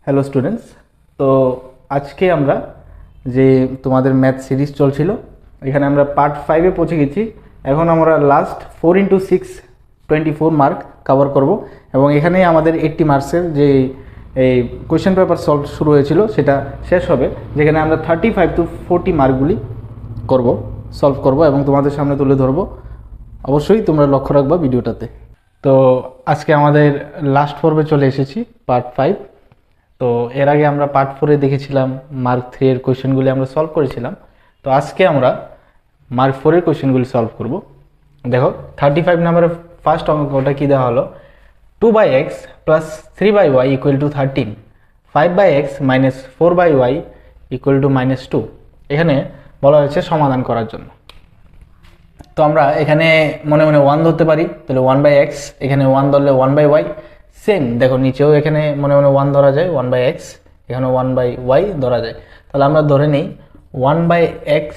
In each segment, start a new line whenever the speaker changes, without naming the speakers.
Hello students, তো আজকে আমরা যে তোমাদের ম্যাথ সিরিজ চলছিল এখানে আমরা পার্ট 5-এ পৌঁছে গেছি। এখন আমরা লাস্ট 4x6 24 মার্ক কভার করব এবং এখানে আমাদের 80 মার্কসের যে এই কোয়েশ্চেন পেপার সলভ শুরু হয়েছিল সেটা শেষ হবে, যেখানে আমরা 35 to 40 মার্কগুলি সলভ করব এবং তোমাদের সামনে তুলে ধরবো। অবশ্যই তোমরা লক্ষ্য রাখবা ভিডিওটাতে। তো আজকে আমাদের লাস্ট পর্বে চলে এসেছি, পার্ট 5। তো এর আগে আমরা পার্ট 4-এ দেখেছিলাম মার্ক 3 এর কোয়েশ্চেনগুলি আমরা সলভ করেছিলাম। তো আজকে আমরা মার্ক 4 এর কোয়েশ্চেনগুলি সলভ করব। দেখো 35 নম্বরের ফার্স্ট অঙ্কটা কি দেওয়া হলো, 2/x plus 3/y equal to 13, 5/x minus 4/y equal to -2। এখানে বলা হয়েছে সমাধান করার জন্য। তো আমরা এখানে মনে মনে 1 ধরতে পারি, তাহলে 1/x, এখানে 1 ধরলে 1/y। সেম দেখো নিচেও এখানে মনে মনে 1 ধরা যায়, 1/x, এখানে 1/y ধরা যায়। তাহলে আমরা ধরে নিই 1/x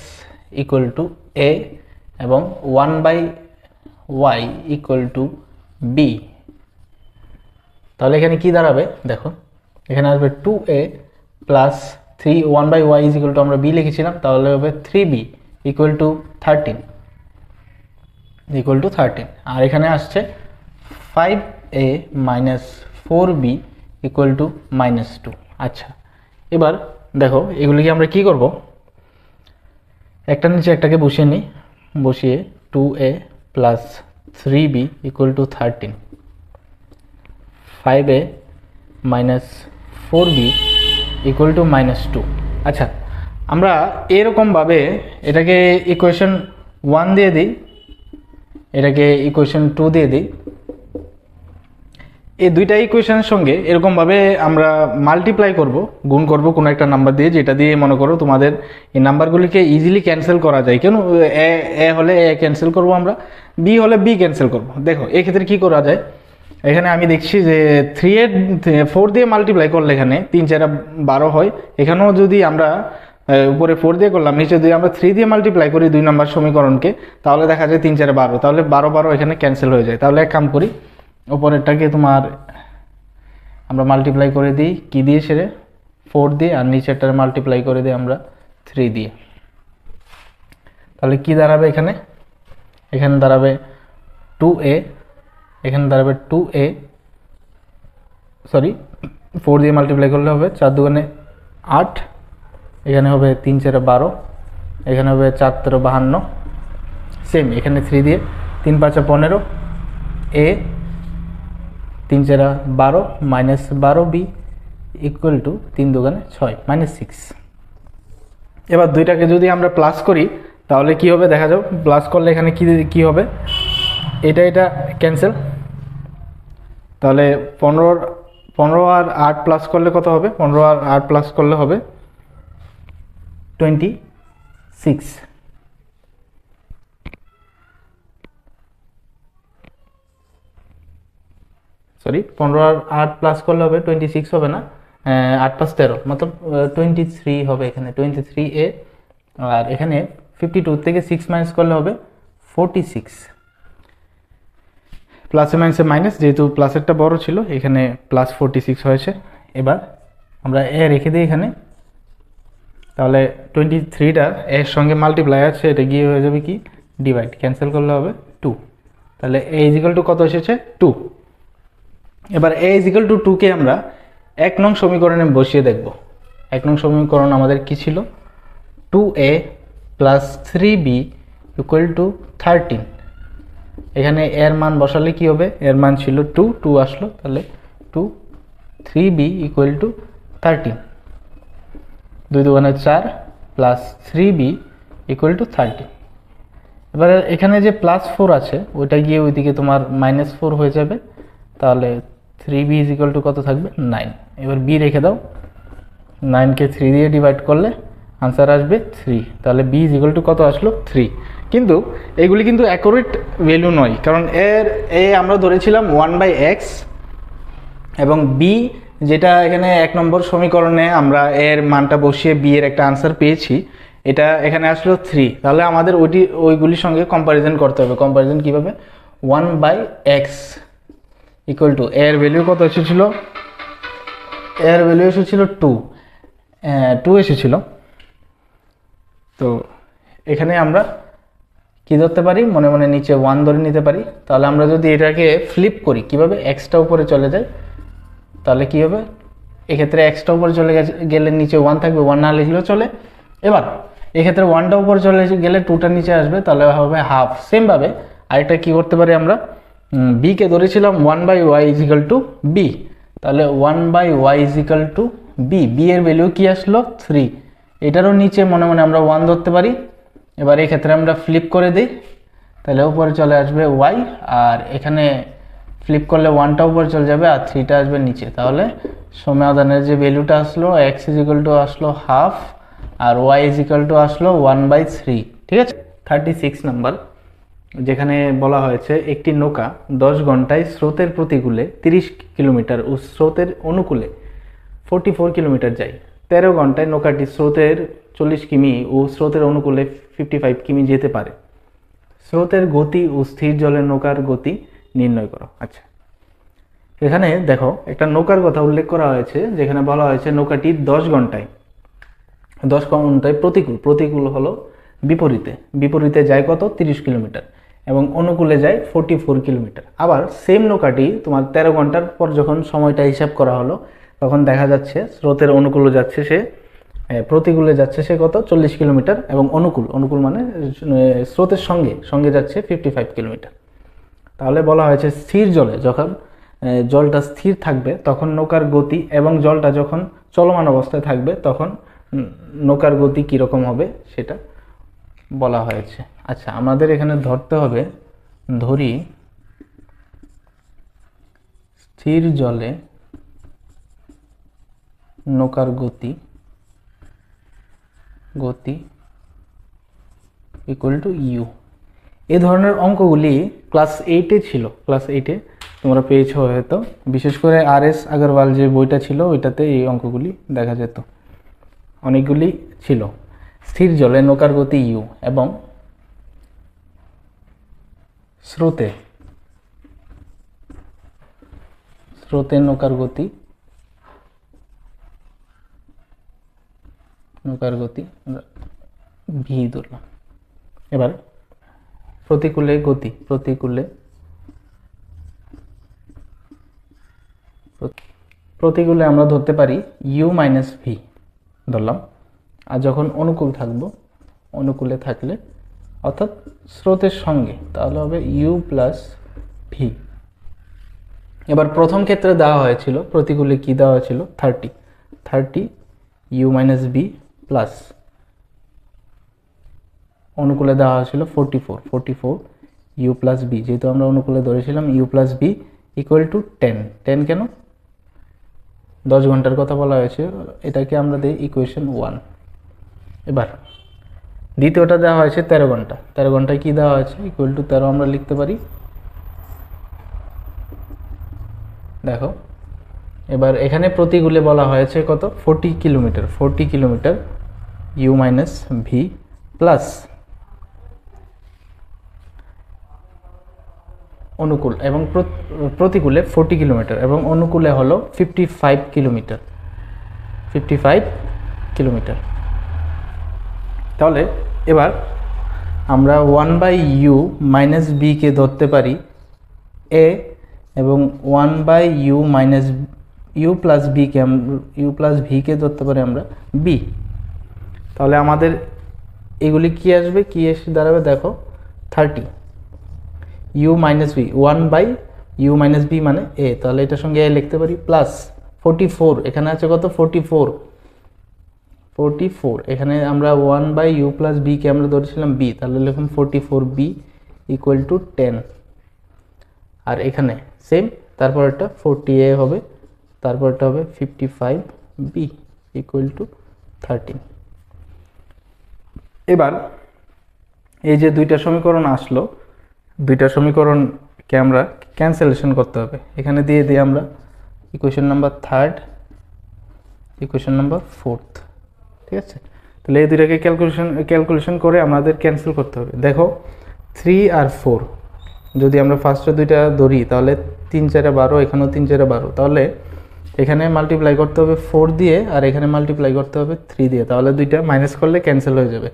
ইকুয়াল টু a এবং 1/y ইকুয়াল টু b। তাহলে এখানে কি দাঁড়াবে দেখো, এখানে আসবে 2a plus 1/y equal to আমরা b লিখেছিলাম, তাহলে হবে 3b ইকুয়াল টু 13 আর এখানে আসছে 5a minus 4b equal to -2। আচ্ছা, এবার দেখো এগুলিকে আমরা কি করব, একটা নিচে একটাকে বসিয়ে নিই। বসিয়ে 2a plus 3b equal to 13, 5a minus 4b equal to -2। আচ্ছা, আমরা এরকমভাবে এটাকে ইকুয়েশন 1 দিয়ে দিই, এটাকে ইকুয়েশন 2 দিয়ে দিই। এই দুইটা ইকুয়েশনের সঙ্গে এরকমভাবে আমরা মাল্টিপ্লাই করব, গুণ করব কোনো একটা নাম্বার দিয়ে, যেটা দিয়ে মনে করো তোমাদের এই নাম্বারগুলিকে ইজিলি ক্যান্সেল করা যায়। কেন, এ হলে এ ক্যান্সেল করব আমরা, বি হলে বি ক্যান্সেল করব। দেখো এক্ষেত্রে কি করা যায়, এখানে আমি দেখছি যে 4 দিয়ে মাল্টিপ্লাই করলে এখানে 3 4 12 হয়। এখানেও যদি আমরা উপরে 4 দিয়ে করলাম, নিচে যদি আমরা 3 দিয়ে মাল্টিপ্লাই করি 2 নম্বর সমীকরণকে, তাহলে দেখা যায় 3 4 12, তাহলে 12 এখানে ক্যান্সেল হয়ে যায়। তাহলে এক কাম করি, উপরেরটাকে তোমার আমরা মাল্টিপ্লাই করে দিই কি দিয়ে, সেরে 4 দিয়ে, আর নিচেরটার মাল্টিপ্লাই করে দিই আমরা 3 দিয়ে। তাহলে কি দাঁড়াবে, এখানে দাঁড়াবে 2a, এখানে দাঁড়াবে 2a, সরি 4 দিয়ে মাল্টিপ্লাই করলে হবে 4 দুগুণে 8, এখানে হবে 3 4 12, এখানে হবে 4 13 52। সেম এখানে 3 দিয়ে 3 5 15, a 3 4 12 minus 12b equal to 3 দুগুণে 6 -6। এবার দুইটাকে যদি আমরা প্লাস করি তাহলে কি হবে দেখা যাও, প্লাস করলে এখানে কি হবে, এটা ক্যান্সেল। তাহলে 15 আর 8 প্লাস করলে কত হবে, 15 আর 8 প্লাস করলে হবে 26। সরি 15 আর 8 প্লাস করলে হবে 26, হবে না, 8 5 13 মতলব 23 হবে, এখানে 23a। আর এখানে 52 থেকে 6 মাইনাস করলে হবে 46, প্লাসে মাইনাসে মাইনাস, যেহেতু প্লাসেরটা বড় ছিল এখানে প্লাস 46 হয়েছে। এবার আমরা এ রেখে দিই এখানে, তাহলে 23টা এর সঙ্গে মাল্টিপ্লাই আছে, এটা গিয়ে হয়ে যাবে কি ডিভাইড, ক্যান্সেল করলে হবে 2। তাহলে a ইজিক্যাল টু কত এসেছে 2। এবার a ইজিক্যাল টু 2 কে আমরা 1 নং সমীকরণে বসিয়ে দেখব। 1 নং সমীকরণ আমাদের কি ছিল, 2a plus 3b equal to 13। এখানে এর মান বসালে কি হবে, এর মান ছিল 2 আসলো, তাহলে 2 3b ইকুয়াল টু 13, 2 দুগুণে 4 প্লাস 3b ইকুয়াল টু 13। এবার এখানে যে প্লাস 4 আছে ওইটা গিয়ে ওইদিকে তোমার -4 হয়ে যাবে, তাহলে 3b ইজ ইকুয়াল টু কত থাকবে 9। এবার b রেখে দাও, 9কে 3 দিয়ে ডিভাইড করলে আনসার আসবে 3। তাহলে b ইজ ইকুয়াল টু কত আসলো 3। কিন্তু এগুলি কিন্তু অ্যাকুরেট ভ্যালু নয়, কারণ এ আমরা ধরেছিলাম 1/x এবং b যেটা এখানে 1 নম্বর সমীকরণে আমরা এর মানটা বসিয়ে b এর একটা আনসার পেয়েছি, এটা এখানে আসলো 3। তাহলে আমাদের ওইগুলির সঙ্গে কম্প্যারিজন করতে হবে। কম্প্যারিজন কীভাবে, 1/x ইকুয়াল টু এর ভ্যালু কত এসেছিল এর ভ্যালু এসেছিল 2 এসেছিল। তো এখানে আমরা কি ধরতে পারি, মনে মনে নিচে 1 ধরে নিতে পারি। তাহলে আমরা যদি এটাকে ফ্লিপ করি, কিভাবে, এক্সটা উপরে চলে যায়, তাহলে কি হবে, এক্ষেত্রে এক্সটা উপরে চলে গেলে নিচে 1 থাকবে, 1 না লিখলেও চলে। এবার এক্ষেত্রে 1টা উপরে চলে গেলে 2টা নিচে আসবে, তাহলে হবে হাফ। সেমভাবে আরেকটা কি করতে পারি আমরা, বিকে ধরেছিলাম 1/y = b, তাহলে 1/y = b, b এর ভ্যালু কি আসলো 3, এটারও নিচে মনে মনে আমরা 1 ধরতে পারি। এবার এই ক্ষেত্রে আমরা ফ্লিপ করে দিই, তাহলে উপরে চলে আসবে y, আর এখানে ফ্লিপ করলে 1টা উপরে চলে যাবে আর 3টা আসবে নিচে। তাহলে সমাধানের যে ভ্যালুটা আসলো x = আসলো হাফ আর y আসলো 1/3। ঠিক আছে। 36 নাম্বার, যেখানে বলা হয়েছে একটি নৌকা 10 ঘন্টায় স্রোতের প্রতিকূলে 30 কিলোমিটার ও স্রোতের অনুকূলে 44 কিলোমিটার যায়। 13 ঘন্টায় নৌকাটি স্রোতের 40 কিমি ও স্রোতের অনুকূলে 55 কিমি যেতে পারে। স্রোতের গতি ও স্থির জলের নৌকার গতি নির্ণয় করো। আচ্ছা, এখানে দেখো একটা নৌকার কথা উল্লেখ করা হয়েছে, যেখানে বলা হয়েছে নৌকাটি 10 ঘন্টায় প্রতিকূল হলো বিপরীতে যায় কত, 30 কিলোমিটার, এবং অনুকূলে যায় 44 কিলোমিটার। আবার সেম নৌকাটি তোমার 13 ঘন্টার পর যখন সময়টা হিসাব করা হলো, তখন দেখা যাচ্ছে স্রোতের অনুকূলে যাচ্ছে সে, প্রতিকূলে যাচ্ছে সে কত, 40 কিলোমিটার, এবং অনুকূল মানে স্রোতের সঙ্গে যাচ্ছে 55 কিলোমিটার। তাহলে বলা হয়েছে স্থির জলে, যখন জলটা স্থির থাকবে তখন নৌকার গতি, এবং জলটা যখন চলমান অবস্থায় থাকবে তখন নৌকার গতি কীরকম হবে সেটা বলা হয়েছে। আচ্ছা, আমাদের এখানে ধরতে হবে, ধরি স্থির জলে নৌকার গতি = u। এই ধরনের অঙ্কগুলি ক্লাস 8-এ ছিল, ক্লাস 8-এ তোমরা পেয়েছো হয়তো, বিশেষ করে RS আগরওয়াল যে বইটা ছিল ওইটাতে এই অঙ্কগুলি দেখা যেত, অনেকগুলি ছিল। স্থির জলে নৌকার গতি u এবং স্রোতে নৌকার গতি v ধরলাম। এবার প্রতিকূলে আমরা ধরতে পারি u - v ধরলাম। আর যখন অনুকূলে থাকলে অর্থাৎ স্রোতের সঙ্গে, তাহলে হবে u + v। এবার প্রথম ক্ষেত্রে দেওয়া হয়েছিল, প্রতিকূলে কি দেওয়া হয়েছিল, 30 u - v প্লাস অনুকূলে দেওয়া হয়েছিল 44 u + v, যেহেতু আমরা অনুকূলে ধরেছিলাম u + v = 10 কেন, 10 ঘন্টার কথা বলা হয়েছে, এটাকে আমরা দিই ইকুয়েশন 1। এবার দ্বিতীয়টা দেওয়া হয়েছে 13 ঘন্টায় কি দেওয়া হয়েছে, = 13 আমরা লিখতে পারি। দেখো এবার এখানে প্রতিকূলে বলা হয়েছে কত, 40 কিলোমিটার u - v প্লাস অনুকূল, এবং প্রতিকূলে 40 কিলোমিটার এবং অনুকূলে হলো 55 কিলোমিটার। তাহলে এবার আমরা 1/u - v কে ধরতে পারি a, এবং 1/u + v কে ধরতে পারি আমরা b। তাহলে আমাদের এগুলি কি আসবে, কি এসে দাঁড়াবে, দেখো 30 u - v, 1/u - v মানে a, তাহলে এটার সঙ্গে a লিখতে পারি, প্লাস 44, এখানে আছে কত, 44, এখানে আমরা 1/u + v কে আমরা ধরেছিলাম b, তাহলে লিখুন 44b = 10। আর এখানে সেম, তারপর একটা 40a হবে, তারপর এটা হবে 55b = 13। এবার এই যে দুইটা সমীকরণ আসলো, দুইটা সমীকরণকে আমরা ক্যান্সেলেশন করতে হবে। এখানে দিয়ে দিই আমরা ইকুয়েশন নাম্বার 3, ইকুয়েশন নাম্বার 4। ঠিক আছে, তাহলে এই দুইটাকে ক্যালকুলেশন করে আমাদের ক্যান্সেল করতে হবে। দেখো 3 আর 4 যদি আমরা ফার্স্টে দুইটা ধরি, তাহলে 3 × 4 = 12, এখানেও 3 × 4 = 12, তাহলে এখানে মাল্টিপ্লাই করতে হবে 4 দিয়ে, আর এখানে মাল্টিপ্লাই করতে হবে 3 দিয়ে, তাহলে দুইটা মাইনাস করলে ক্যান্সেল হয়ে যাবে।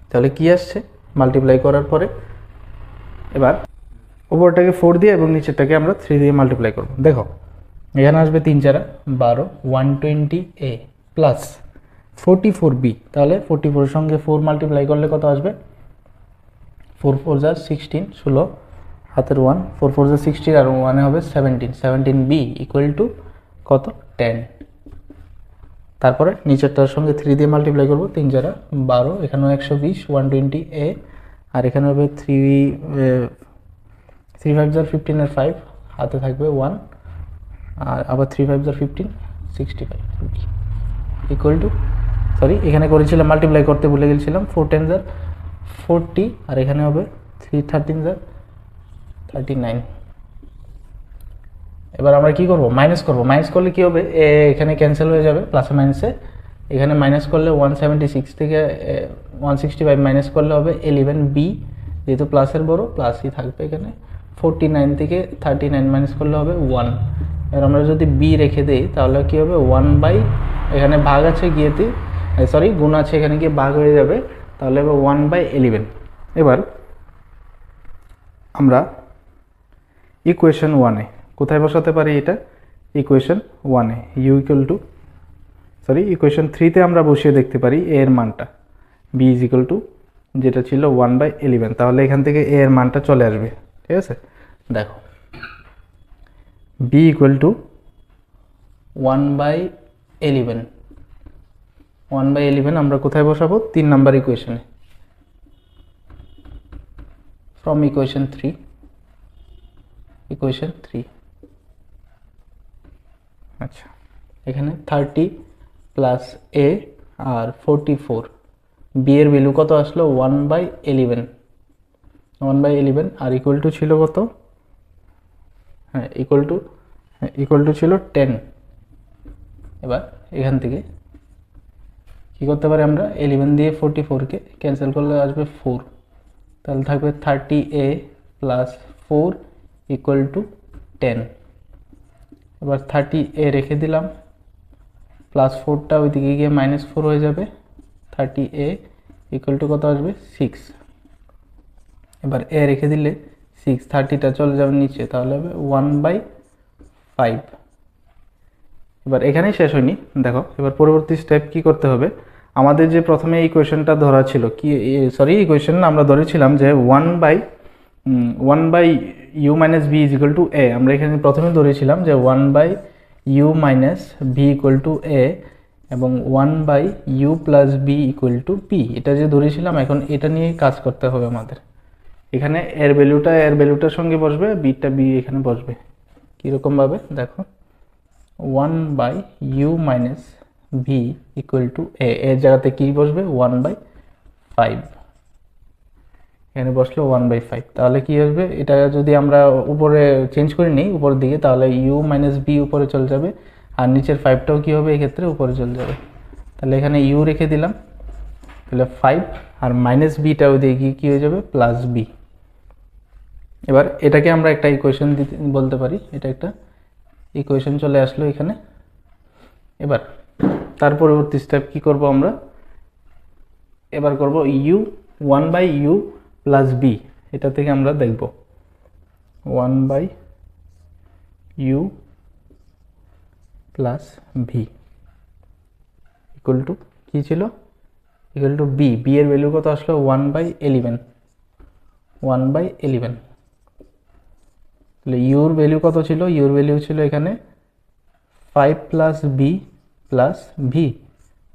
তাহলে কি আসছে মাল্টিপ্লাই করার পরে, এবার উপরটাকে 4 দিয়ে এবং নিচেরটাকে আমরা 3 দিয়ে মাল্টিপ্লাই করব। দেখো এখানে আসবে 3 4 12, 120a প্লাস 44b, তাহলে 44 এর সঙ্গে 4 মাল্টিপ্লাই করলে কত আসবে, 4 4 যা 16, 16 হাতের 1, 4 4 যা 16 আর 1 হবে 17, 17b ইকুয়াল টু কত 10। তারপরে নিচেরটার সঙ্গে 3 দিয়ে মাল্টিপ্লাই করব, 3 4 12, এখানেও 120, 120a, আর এখানে হবে 3 5 যার 15 এর 5, হাতে থাকবে 1, আর আবার 3 5 যার 15, 65 ইকুয়াল টু, সরি এখানে করেছিলাম মাল্টিপ্লাই করতে ভুলে গেছিলাম, 4 10 যার 40, আর এখানে হবে 3 13 যার 39। এবার আমরা কি করব, মাইনাস করব। মাইনাস করলে কি হবে, এখানে ক্যান্সেল হয়ে যাবে প্লাসে মাইনাসে, এখানে মাইনাস করলে 176 থেকে 165 মাইনাস করলে হবে 11b, যেহেতু প্লাসের বড় প্লাসই থাকবে এখানে। 49 থেকে 39 মাইনাস করলে হবে 1। এবার আমরা যদি b রেখে দেই তাহলে কি হবে 1 বাই, এখানে ভাগ আছে গিয়েতে, সরি গুণ আছে এখানে গিয়ে ভাগ হয়ে যাবে, তাহলে হবে 1 বাই 11। এবার আমরা ইকুয়েশন 1-এ কোথায় বসাতে পারি, এটা ইকুয়েশন 1-এ U equal to, sorry equation 3-তে আমরা বসিয়ে দেখতে পারি a এর মানটা, b ইজ ইকুয়াল টু যেটা ছিল 1 বাই 11, তাহলে এখান থেকে a এর মানটা চলে আসবে। ঠিক আছে, দেখো b equal to 1 by 11, 1 by 11 আমরা কোথায় বসাবো, 3 নাম্বার ইকুয়েশনে, ফ্রম ইকুয়েশন 3, ইকুয়েশন 3। আচ্ছা, এখানে 30 প্লাস a আর 44, b এর ভ্যালু কত আসলো 1 বাই 11, 1 বাই 11, আর ইকুয়াল টু ছিল কত, হ্যাঁ ইকুয়াল টু ছিল 10। এবার এখান থেকে কি করতে পারি আমরা, 11 দিয়ে 44-কে ক্যান্সেল করলে আসবে 4, তাহলে থাকবে 30a প্লাস 4 ইকুয়াল টু 10। এবার 30a রেখে দিলাম, প্লাস 4টা ওইদিকে গিয়ে মাইনাস 4 হয়ে যাবে, 30a ইকুয়াল টু কত আসবে 6। এবার a রেখে দিলে 6, 30টা চলে যাবে নিচে, তাহলে হবে 1 বাই 5। এবার এখানেই শেষ হয়নি, দেখো এবার পরবর্তী স্টেপ কি করতে হবে, আমাদের যে প্রথমে ইকুয়েশনটা ধরা ছিল, কি সরি ইকুয়েশন আমরা ধরেছিলাম যে 1 by U minus B is equal to A, আমরা এখানে প্রথমে ধরেছিলাম যে 1 by U minus B equal to A এবং 1 by U plus B equal to P, এটা যে ধরেছিলাম, এখন এটা নিয়ে কাজ করতে হবে আমাদের। এখানে এর ভ্যালুটার সঙ্গে বসবে, বিটা বি এখানে বসবে, কীরকমভাবে দেখো, 1 by U minus V equal to A, এর জায়গাতে কি বসবে 1 বাই 5, এখানে বসলো 1 বাই 5, তাহলে কি আসবে, এটা যদি আমরা উপরে চেঞ্জ করে নিই উপরের দিকে, তাহলে ইউ মাইনাস বি উপরে চলে যাবে, আর নিচের 5টাও কি হবে এক্ষেত্রে উপরে চলে যাবে, তাহলে এখানে ইউ রেখে দিলাম, তাহলে 5 আর মাইনাস বিটা ওইদিকে কি হয়ে যাবে প্লাস বি। এবার এটাকে আমরা একটা ইকুয়েশন বলতে পারি, এটা একটা ইকুয়েশন চলে আসলো এখানে। এবার তার পরবর্তী স্টেপ কি করব আমরা, এবার করব U 1 by U plus B, এটা থেকে আমরা দেখব 1 by U plus V equal to কী ছিল, ইকুয়াল টু বি, বি এর ভ্যালু কত আসলো 1 বাই 11, 1 বাই 11, তাহলে ইউর ভ্যালু কত ছিল, ইউর ভ্যালু ছিল এখানে 5 plus B plus V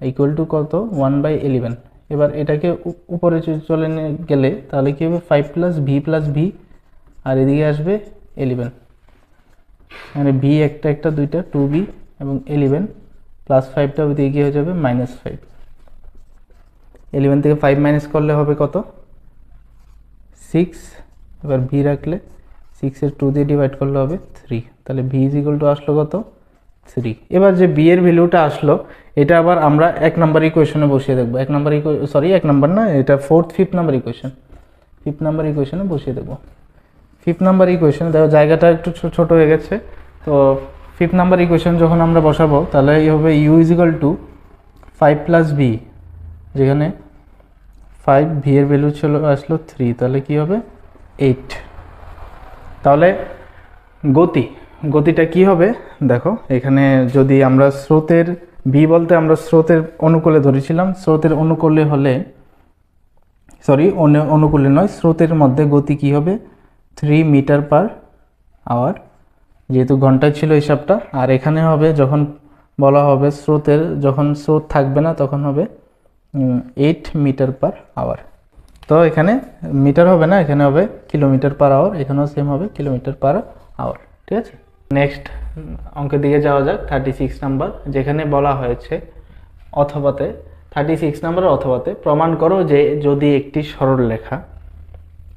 equal to কত 1 বাই 11। এবার এটাকে উপরে চলে গেলে তাহলে কী হবে 5 প্লাস ভি আর এদিকে আসবে 11, মানে ভি একটা দুইটা 2b এবং 11 প্লাস 5টা ওইদিকে গিয়ে হয়ে যাবে মাইনাস 5, 11 থেকে 5 মাইনাস করলে হবে কত 6, এবার ভি রাখলে 6-এর 2 দিয়ে ডিভাইড করলে হবে 3, তাহলে ভি ইজ ইকুয়াল টু আসলো কত 3। এবার যে বি এর ভ্যালুটা আসলো এটা আবার আমরা 1 নাম্বার ইকুয়েশনে বসিয়ে দেখব, 1 নাম্বার না, এটা 5th number equation, 5th number ইকুয়েশনে বসিয়ে দেবো। 5th নাম্বার ইকুয়েশনে দেখো জায়গাটা একটু ছোট হয়ে গেছে, তো 5th নাম্বার ইকুয়েশন যখন আমরা বসাবো তাহলে এই হবে u = 5 + b, যেখানে 5 v এর ভ্যালু আসলো 3, তাহলে কি হবে 8। তাহলে গতিটা কি হবে দেখো, এখানে যদি আমরা স্রোতের v বলতে আমরা স্রোতের অনুকূলে ধরেছিলাম, স্রোতের অনুকূলে হলে অনুকূলে নয়, স্রোতের মধ্যে গতি কি হবে 3 মিটার/আওয়ার, যেহেতু ঘন্টায় ছিল হিসাবটা। আর এখানে হবে যখন বলা হবে যখন স্রোত থাকবে না তখন হবে 8 মিটার/আওয়ার। তো এখানে মিটার হবে না, এখানে হবে কিলোমিটার/আওয়ার, এখানেও সেম হবে কিলোমিটার/আওয়ার। ঠিক আছে, নেক্সট অঙ্কের দিকে যাওয়া যাক। 36 নাম্বার, যেখানে বলা হয়েছে অথবাতে 36 নম্বরের অথবাতে প্রমাণ করো যে যদি একটি সরলরেখা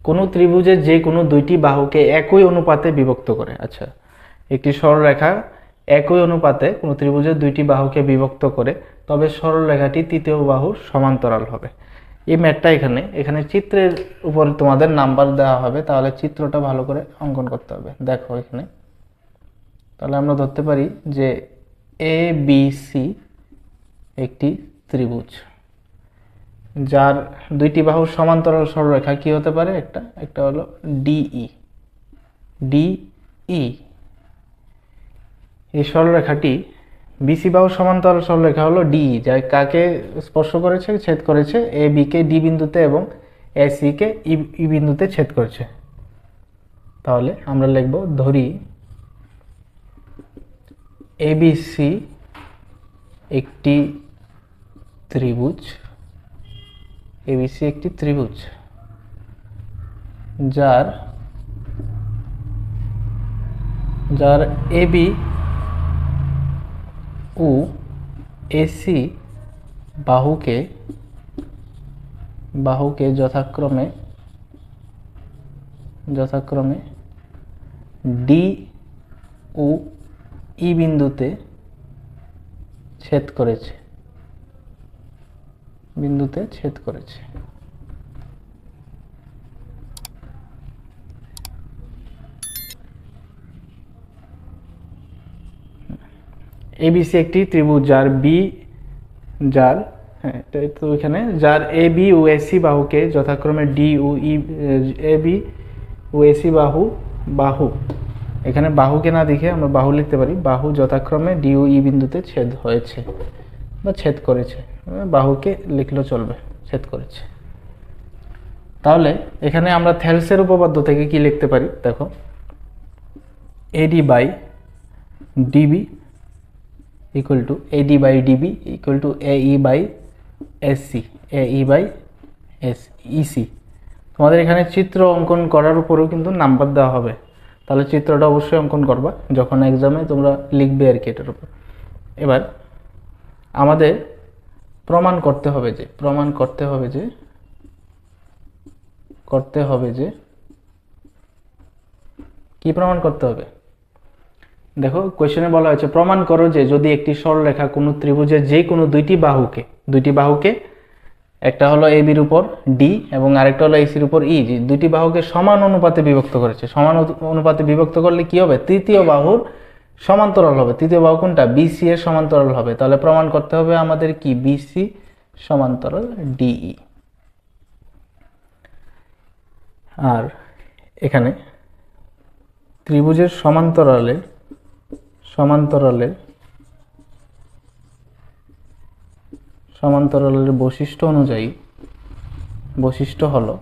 কোনো ত্রিভুজের যে কোনো দুইটি বাহুকে একই অনুপাতে বিভক্ত করে। আচ্ছা, একটি সরলরেখা একই অনুপাতে কোনো ত্রিভুজের দুইটি বাহুকে বিভক্ত করে, তবে সরলরেখাটি তৃতীয় বাহুর সমান্তরাল হবে। এই ম্যাথটা এখানে চিত্রের উপর তোমাদের নাম্বার দেওয়া হবে, তাহলে চিত্রটা ভালো করে অঙ্কন করতে হবে। দেখো এখানে, তাহলে আমরা ধরতে পারি যে ABC একটি ত্রিভুজ যার দুইটি বাহুর সমান্তরাল সরলরেখা কি হতে পারে, একটা হলো DE। এই সরলরেখাটি BC বাহুর সমান্তরাল সরলরেখা হলো DE, যা কাকে স্পর্শ করেছে, ছেদ করেছে AB কে D বিন্দুতে এবং AC কে E বিন্দুতে ছেদ করেছে। তাহলে আমরা লিখব, ধরি ABC একটি ত্রিভুজ, যার AB ও AC বাহুকে যথাক্রমে D ও E বিন্দুতে ছেদ করেছে। ABC একটি ত্রিভুজ যার AB ও AC বাহুকে যথাক্রমে D ও E, AB ও AC বাহু এখানে বাহুকে না দেখে আমরা বাহু লিখতে পারি, বাহু যথাক্রমে D ও E বিন্দুতে ছেদ হয়েছে বা ছেদ করেছে। বাহুকে লিখলেও চলবে, ছেদ করেছে। তাহলে এখানে আমরা থেলসের উপপাদ্য থেকে কি লিখতে পারি দেখো, AD/DB = AD/DB = AE/EC। তোমাদের এখানে চিত্র অঙ্কন করার উপরেও কিন্তু নাম্বার দেওয়া হবে, তাহলে চিত্রটা অবশ্যই অঙ্কন করবা যখন এক্সামে তোমরা লিখবে আর কি এটার উপর। এবার আমাদের প্রমাণ করতে হবে যে কি প্রমাণ করতে হবে দেখো, কোশ্চেনে বলা হয়েছে প্রমাণ করো যে যদি একটি সরলরেখা কোনো ত্রিভুজের যে কোনো দুইটি বাহুকে একটা হলো AB এর উপর D এবং আরেকটা হলো AC এর উপর E, দুইটি বাহুকে সমান অনুপাতে বিভক্ত করেছে। সমান অনুপাতে বিভক্ত করলে কি হবে, তৃতীয় বাহুর সমান্তরাল হবে। তৃতীয় বাহু কোনটা, BC এর সমান্তরাল হবে। তাহলে প্রমাণ করতে হবে আমাদের কি, BC সমান্তরাল DE। আর এখানে ত্রিভুজের সমান্তরালের বৈশিষ্ট্য অনুযায়ী বৈশিষ্ট্য হলো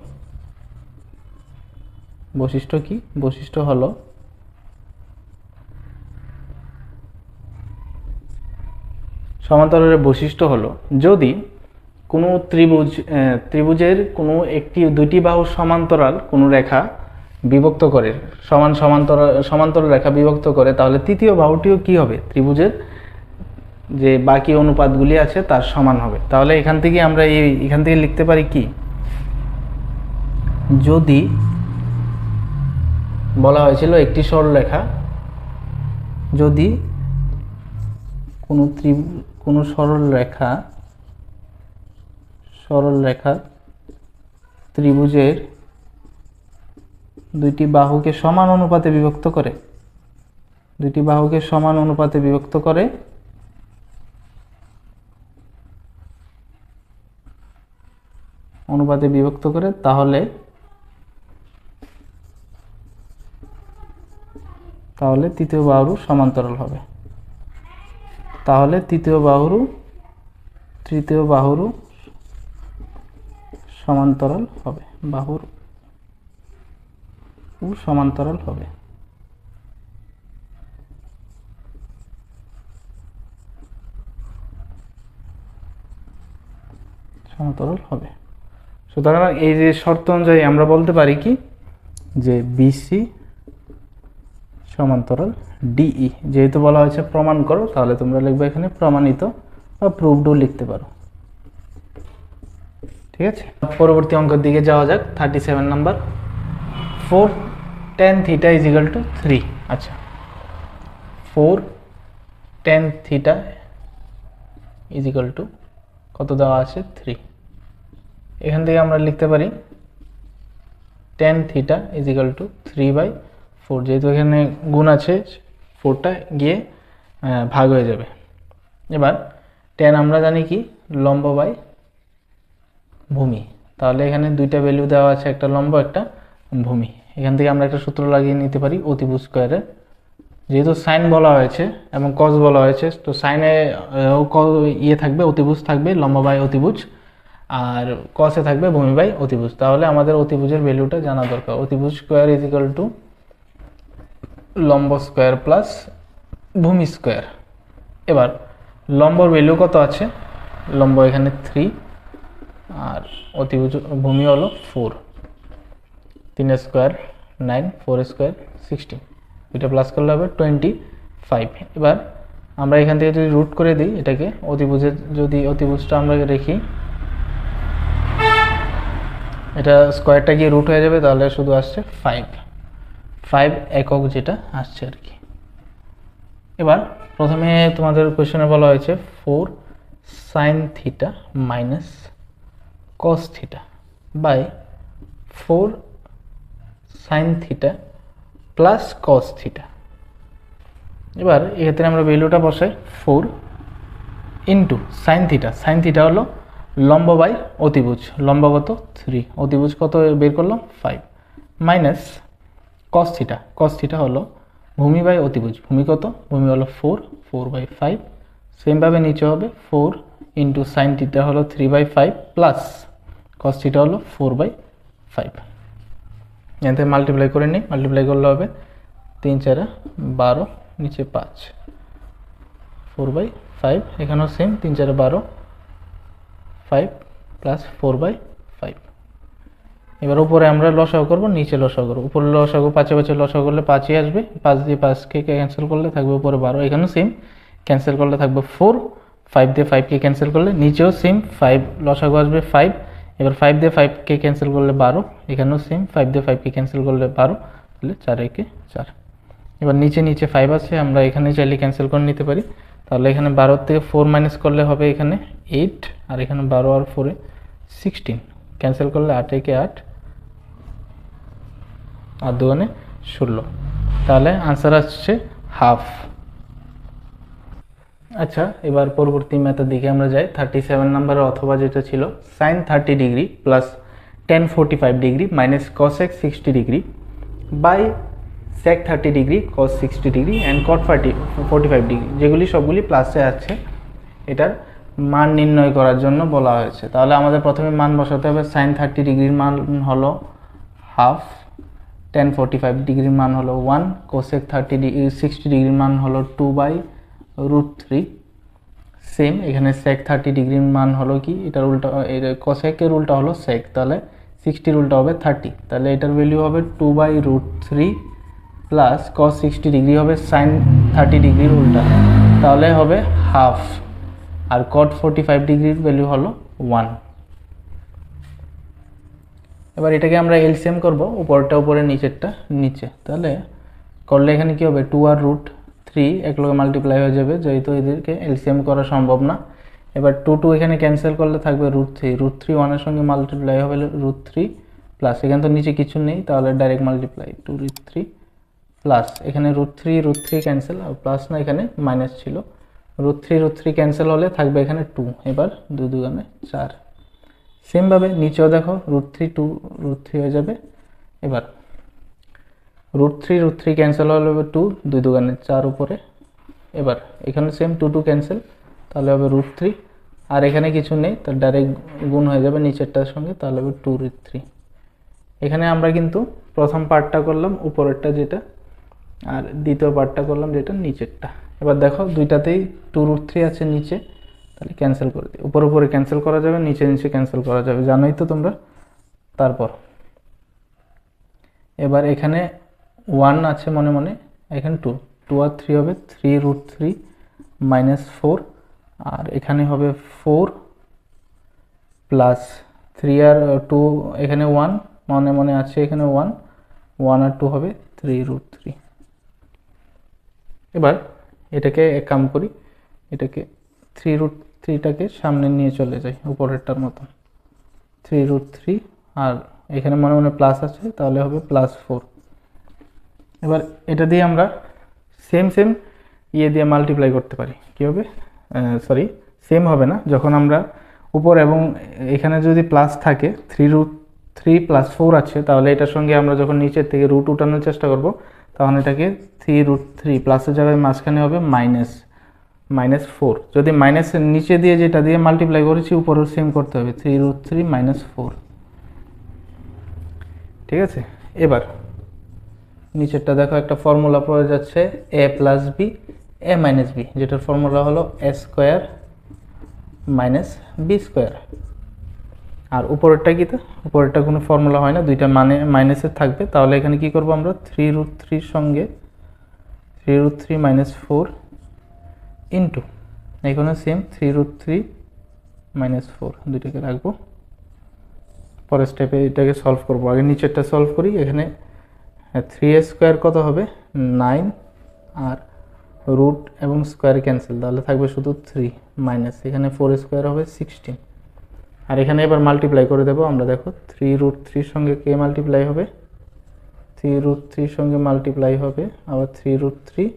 সমান্তরালের বৈশিষ্ট্য হলো যদি কোনো ত্রিভুজের কোনো দুইটি বাহু সমান্তরাল কোনো রেখা বিভক্ত করে, সমান্তরাল রেখা বিভক্ত করে, তাহলে তৃতীয় বাহুটিও কি হবে, ত্রিভুজের যে বাকি অনুপাতগুলি আছে তার সমান হবে। তাহলে এখান থেকে আমরা এখান থেকে লিখতে পারি কি, যদি বলা হয়েছিল একটি সরলরেখা, যদি কোনো সরলরেখা ত্রিভুজের দুইটি বাহুকে সমান অনুপাতে বিভক্ত করে, দুইটি বাহুকে সমান অনুপাতে বিভক্ত করে তাহলে তৃতীয় বাহুর সমান্তরাল হবে। তাহলে তৃতীয় বাহুর সমান্তরাল হবে, সমান্তরাল হবে। সুতরাং এই যে শর্ত অনুযায়ী আমরা বলতে পারি কি যে বিসি সমান্তরাল ডিই। যেহেতু বলা হয়েছে প্রমাণ করো, তাহলে তোমরা লিখবে এখানে প্রমাণিত বা প্রুভডও লিখতে পারো। ঠিক আছে, পরবর্তী অঙ্কের দিকে যাওয়া যাক। 37 number, 4 tan theta is equal two 3। আচ্ছা, 4 tan theta is equal to কত দেওয়া আছে? 3। এখান থেকে আমরা লিখতে পারি tan theta is equal two 3/4। যেহেতু এখানে গুণ আছে, 4টা গিয়ে ভাগ হয়ে যাবে। এবার tan আমরা জানি কি লম্ব বাই ভূমি, তাহলে এখানে দুইটা ভ্যালু দেওয়া আছে, একটা লম্ব একটা ভূমি। এখান থেকে আমরা একটা সূত্র লাগিয়ে নিতে পারি অতিভুজ স্কয়ারের। যেহেতু সাইন বলা হয়েছে এবং কস বলা হয়েছে, তো সাইনে থাকবে, অতিভুজ থাকবে, লম্ব বাই অতিভুজ, আর কসে থাকবে ভূমি বাই অতিভুজ। তাহলে আমাদের অতিভুজের ভ্যালুটা জানা দরকার। অতিভুজ স্কয়ার ইজ ইকুয়াল টু লম্ব স্কয়ার প্লাস ভূমি স্কয়ার। এবার লম্বর ভ্যালু কত আছে? লম্ব এখানে 3 আর অতিভুজ ভূমি হলো 4। 3 স্কয়ার 9, 4 স্কয়ার 16, এটা প্লাস করলে হবে 25। এবার আমরা এখান থেকে যদি রুট করে দিই এটাকে, অতিভুজটা আমরা রেখি, এটা স্কয়ারটা গিয়ে রুট হয়ে যাবে, তাহলে শুধু আসছে 5 একক যেটা আসছে আর কি। এবার প্রথমে তোমাদের কোশ্চেনে বলা হয়েছে 4 sin theta minus cos theta by 4 sin theta plus cos theta. এবার এক্ষেত্রে আমরা ভ্যালুটা বসাই 4 into sine theta. Sine theta হলো লম্ব বাই অতিভুজ, লম্ব কত 3, অতিভুজ কত বের করলাম 5, minus cos theta. cos theta হলো ভূমি বাই অতিভুজ, ভূমি কত? ভূমি হলো 4/5। সেমভাবে নিচে হবে 4 ইন্টু সাইন থিটা হলো 3/5 প্লাস cos থিটা হলো 4/5। এখান থেকে মাল্টিপ্লাই করে নিই, মাল্টিপ্লাই করলে হবে 3 4 12, নিচে 5, 4/5। এখানেও সেম 3 4 12, 5 প্লাস 4/5। এবার উপরে আমরা লসাগু করব, নিচে লসাগু করব। উপরে লসাগু 5 5 লসাগু করলে 5ই আসবে, 5 দিয়ে 5কে ক্যান্সেল করলে থাকবে উপরে 12, এখানেও সেম ক্যান্সেল করলে থাকবে 4, 5 দিয়ে 5কে ক্যান্সেল করলে নিচেও সেম 5 লসাগু আসবে 5। এবার 5 দিয়ে 5কে ক্যান্সেল করলে 12, এখানেও সেম 5 দিয়ে 5কে ক্যান্সেল করলে 12, তাহলে 4 একে 4। এবার নিচে 5 আছে, আমরা এখানে চাইলে ক্যান্সেল করে নিতে পারি। তাহলে এখানে 12 থেকে 4 মাইনাস করলে হবে এখানে 8, আর এখানে 12 আর 4 16, ক্যান্সেল করলে 8 একে 8 আর 2 16, তাহলে আনসার আসছে হাফ। আচ্ছা, এবার পরবর্তী ম্যাথের দিকে আমরা যাই। 37 নম্বরের অথবা যেটা ছিল sin 30 degree plus tan 45 degree minus cosec 60 degree by sec 30 degree cos 60 degree and cot 45 degree, যেগুলি সবগুলি প্লাসে আছে, এটার মান নির্ণয় করার জন্য বলা হয়েছে। তাহলে আমাদের প্রথমে মান বসাতে হবে। sin 30 ডিগ্রির মান হলো হাফ, tan 45 ডিগ্রির মান হলো 1, cosec 60 ডিগ্রির মান হলো 2/√3। সেম এখানে sec 30 ডিগ্রির মান হলো কি, এটার উল্টা, cosec-এর উল্টা হলো sec, তাহলে 60-র উল্টা হবে 30, তাহলে এটার ভ্যালু হবে 2/√3 প্লাস cos 60 ডিগ্রি হবে sin 30 ডিগ্রির উল্টা, তাহলে হবে হাফ, আর cot 45 ডিগ্রির ভ্যালু হলো 1। এবার এটাকে আমরা এলসিএম করব, উপরটা উপরে নিচেরটা নিচে, তাহলে করলে এখানে কি হবে 2 আর √3 একলগে মাল্টিপ্লাই হয়ে যাবে, যেহেতু এদেরকে এলসিএম করা সম্ভব না। এবার 2 এখানে ক্যান্সেল করলে থাকবে √3 1-এর সঙ্গে মাল্টিপ্লাই হবে √3 প্লাস, এখানে তো নিচে কিছু নেই, তাহলে ডাইরেক্ট মাল্টিপ্লাই 2√3 প্লাস এখানে √3 ক্যান্সেল, আর প্লাস না এখানে মাইনাস ছিল, √3 ক্যান্সেল হলে থাকবে এখানে 2, এবার 2 দুগুণে 4। সেমভাবে নিচেও দেখো √3 হয়ে যাবে, এবার √3 ক্যান্সেল হলে হবে 2, 2 দুগুণে 4 উপরে, এবার এখানে সেম 2 ক্যান্সেল, তাহলে হবে √3, আর এখানে কিছু নেই তার ডাইরেক্ট গুণ হয়ে যাবে নিচেরটার সঙ্গে, তাহলে হবে 2√3। এখানে আমরা কিন্তু প্রথম পার্টটা করলাম উপরেরটা যেটা, আর দ্বিতীয় পার্টটা করলাম যেটা নিচেরটা। এবার দেখো দুইটাতেই 2√3 আছে নিচে, তাহলে ক্যান্সেল করে দিই, উপরে ক্যান্সেল করা যাবে, নিচে ক্যান্সেল করা যাবে, জানোই তো তোমরা। তারপর এবার এখানে 1 আছে মনে মনে, এখানে 2 আর 3 হবে 3√3 -4, আর এখানে হবে 4 প্লাস 3 আর 2, এখানে 1 মনে মনে আছে, এখানে 1 আর 2 হবে 3√3। এবার এটাকে এক কাম করি, এটাকে 3√3টাকে সামনে নিয়ে চলে যাই উপরেরটার মতো, 3√3, আর এখানে মনে মনে প্লাস আছে তাহলে হবে +4। এবার এটা দিয়ে আমরা সেম দিয়ে মাল্টিপ্লাই করতে পারি, কী হবে, সরি সেম হবে না, যখন আমরা উপর এবং এখানে যদি প্লাস থাকে 3√3 +4 আছে, তাহলে এটার সঙ্গে আমরা যখন নিচের থেকে রুট উঠানোর চেষ্টা করব, তখন এটাকে 3√3 প্লাসের জায়গায় মাঝখানে হবে -4। যদি মাইনাসের নিচে দিয়ে যেটা দিয়ে মাল্টিপ্লাই করেছি উপরেও সেম করতে হবে, 3√3 -4। ঠিক আছে, এবার নিচেরটা দেখো একটা ফর্মুলা পাওয়া যাচ্ছে a + b a - b, যেটার ফর্মুলা হলো a² - b²। আর উপরেরটা কি, তো উপরেরটা কোনো ফর্মুলা হয় না, দুইটা মানে মাইনাসের থাকবে, তাহলে এখানে কি করব আমরা 3√3 সঙ্গে 3√3 -4 ইন্টু এখানে সেম 3√3 -4 দুইটাকে রাখবো। পরের স্টেপে এটাকে সলভ করব, আগে নিচেরটা সলভ করি। এখানে 3a² কত হবে 9, আর রুট এবং স্কোয়ার ক্যান্সেল, তাহলে থাকবে শুধু 3 মাইনাস এখানে 4² হবে 16, আর এখানে এবার মাল্টিপ্লাই করে দেবো আমরা। দেখো 3√3 সঙ্গে কে মাল্টিপ্লাই হবে, 3√3 সঙ্গে মাল্টিপ্লাই হবে আবার 3√3,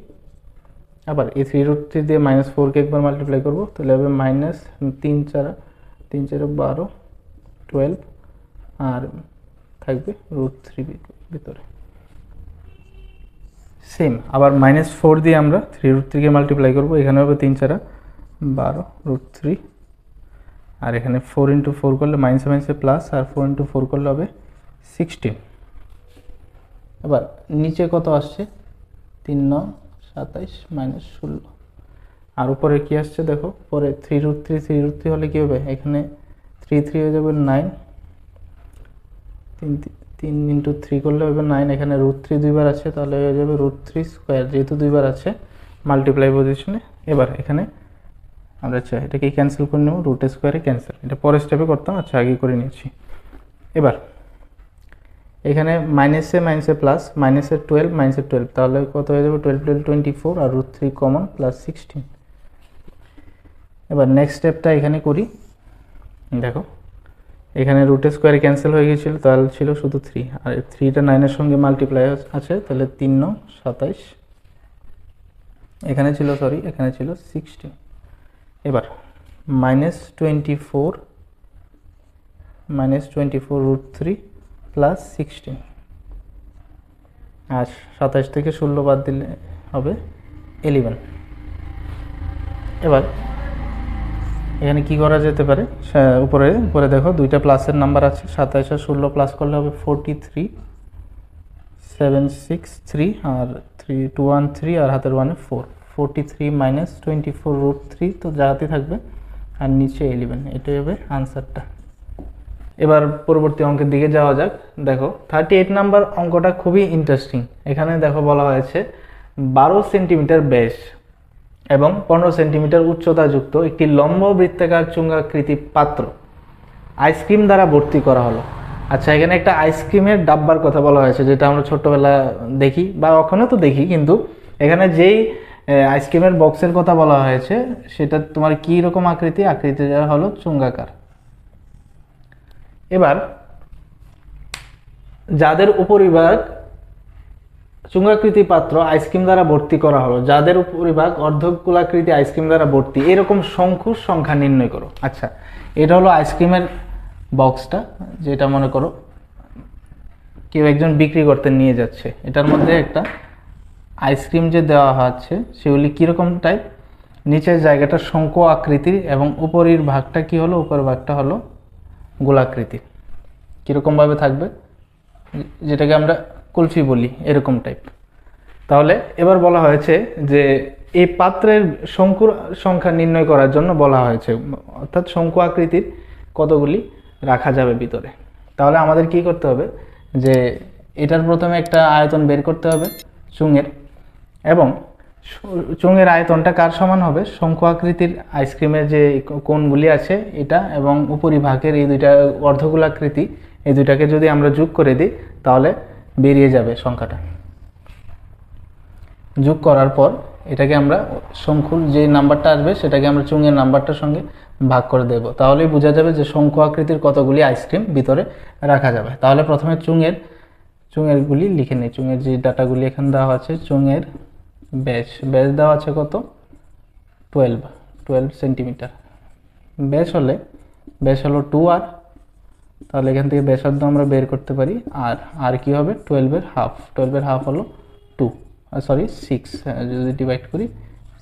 আবার এই 3√3 দিয়ে -4কে একবার মাল্টিপ্লাই করবো, তাহলে হবে -3 4 12 12, আর থাকবে √3 ভিতরে। সেম আবার -4 দিয়ে আমরা 3√3কে মাল্টিপ্লাই করবো, এখানে হবে 3 4 12 √3, আর এখানে 4 × 4 করলে মাইনাসে প্লাস, আর 4 × 4 করলে হবে 16। এবার নিচে কত আসছে 3 9 27 -16, আর উপরে কি আসছে দেখো, পরে 3√3 হলে কি হবে, এখানে 3 হয়ে যাবে 9, 3 × 3 করলে হবে 9, এখানে √3 দুইবার আছে তাহলে হয়ে যাবে √3², যেহেতু দুইবার আছে মাল্টিপ্লাই পজিশনে। এবার এখানে আমরা এটাকে ক্যান্সেল করে নেব, √² ক্যান্সেল, এটা পরের স্টেপে করতাম, আচ্ছা আগে করে নিয়েছি। এবার এখানে মাইনাসে প্লাস, -12 -12, তাহলে কত হয়ে যাবে 12 12 24, আর √3 কমন +16। এবার নেক্সট স্টেপটা এখানে করি, দেখো এখানে √² ক্যান্সেল হয়ে গিয়েছিল, তাহলে ছিল শুধু 3, আর 3টা 9-এর সঙ্গে মাল্টিপ্লাই আছে, তাহলে 3 9 27, এখানে ছিল 16। এবার -24 √3 +16, আর 27 থেকে 16 বাদ দিলে হবে 11। এবার এখানে কি করা যেতে পারে, উপরে দেখো দুইটা প্লাসের নাম্বার আছে, 27 আর 16 প্লাস করলে হবে 43 7 6 3, আর 3 2 1 3, আর হাতের 1 4, 43 -24 √3 তো জায়গাতে থাকবে, আর নিচে 11, এটাই হবে আনসারটা। এবার পরবর্তী অঙ্কের দিকে যাওয়া যাক। দেখো 38 নাম্বার অঙ্কটা খুবই ইন্টারেস্টিং। এখানে দেখো বলা হয়েছে 12 সেন্টিমিটার ব্যাস এবং 15 সেন্টিমিটার উচ্চতা যুক্ত একটি লম্ব বৃত্তাকার চুঙ্গাকৃতি পাত্র আইসক্রিম দ্বারা ভর্তি করা হলো। আচ্ছা, এখানে একটা আইসক্রিমের ডাব্বার কথা বলা হয়েছে, যেটা আমরা ছোট্টবেলা দেখি বা ওখানে তো দেখি, কিন্তু এখানে যেই আইসক্রিমের বক্সের কথা বলা হয়েছে সেটা তোমার কি রকম আকৃতিটা হলো চুঙ্গাকার। এবার যাদের উপরিভাগ চুঙ্গাকৃতি পাত্র আইসক্রিম দ্বারা ভর্তি করা হলো, যাদের উপরিভাগ অর্ধগোলাকৃতি আইসক্রিম দ্বারা ভর্তি, এরকম শঙ্কুর সংখ্যা নির্ণয় করো। আচ্ছা, এটা হলো আইসক্রিমের বক্সটা, যেটা মনে করো কেউ একজন বিক্রি করতে নিয়ে যাচ্ছে। এটার মধ্যে একটা আইসক্রিম যে দেওয়া হচ্ছে সেগুলি কীরকম টাইপ, নিচের জায়গাটা শঙ্কু আকৃতির এবং উপরের ভাগটা কি হলো, উপরের ভাগটা হলো গোলাকৃতির। কীরকমভাবে থাকবে, যেটাকে আমরা কুলফি বলি, এরকম টাইপ। তাহলে এবার বলা হয়েছে যে এই পাত্রের শঙ্কুর সংখ্যা নির্ণয় করার জন্য বলা হয়েছে, অর্থাৎ শঙ্কু আকৃতির কতগুলি রাখা যাবে ভিতরে। তাহলে আমাদের কি করতে হবে, যে এটার প্রথমে একটা আয়তন বের করতে হবে চুঙের, এবং চুঙের আয়তনটা কার সমান হবে, শঙ্কু আকৃতির আইসক্রিমের যে কোণগুলি আছে এটা এবং উপরিভাগের এই দুইটা অর্ধগোলাকৃতি, এই দুইটাকে যদি আমরা যোগ করে দিই তাহলে বেরিয়ে যাবে সংখ্যাটা। যোগ করার পর এটাকে আমরা শঙ্কুর যে নাম্বারটা আসবে সেটাকে আমরা চুঙের নাম্বারটার সঙ্গে ভাগ করে দেব, তাহলেই বোঝা যাবে যে শঙ্কু আকৃতির কতগুলি আইসক্রিম ভিতরে রাখা যাবে। তাহলে প্রথমে চুঙেরগুলি লিখে নিই। চুঙের যে ডাটাগুলি এখানে দেওয়া আছে, চুঙের ব্যাস দেওয়া আছে কত, 12 সেন্টিমিটার। ব্যাস হলো 2r, তাহলে এখান থেকে ব্যাসার্ধ আমরা বের করতে পারি। আর কি হবে, 12 এর হাফ হলো 6, যদি ডিভাইড করি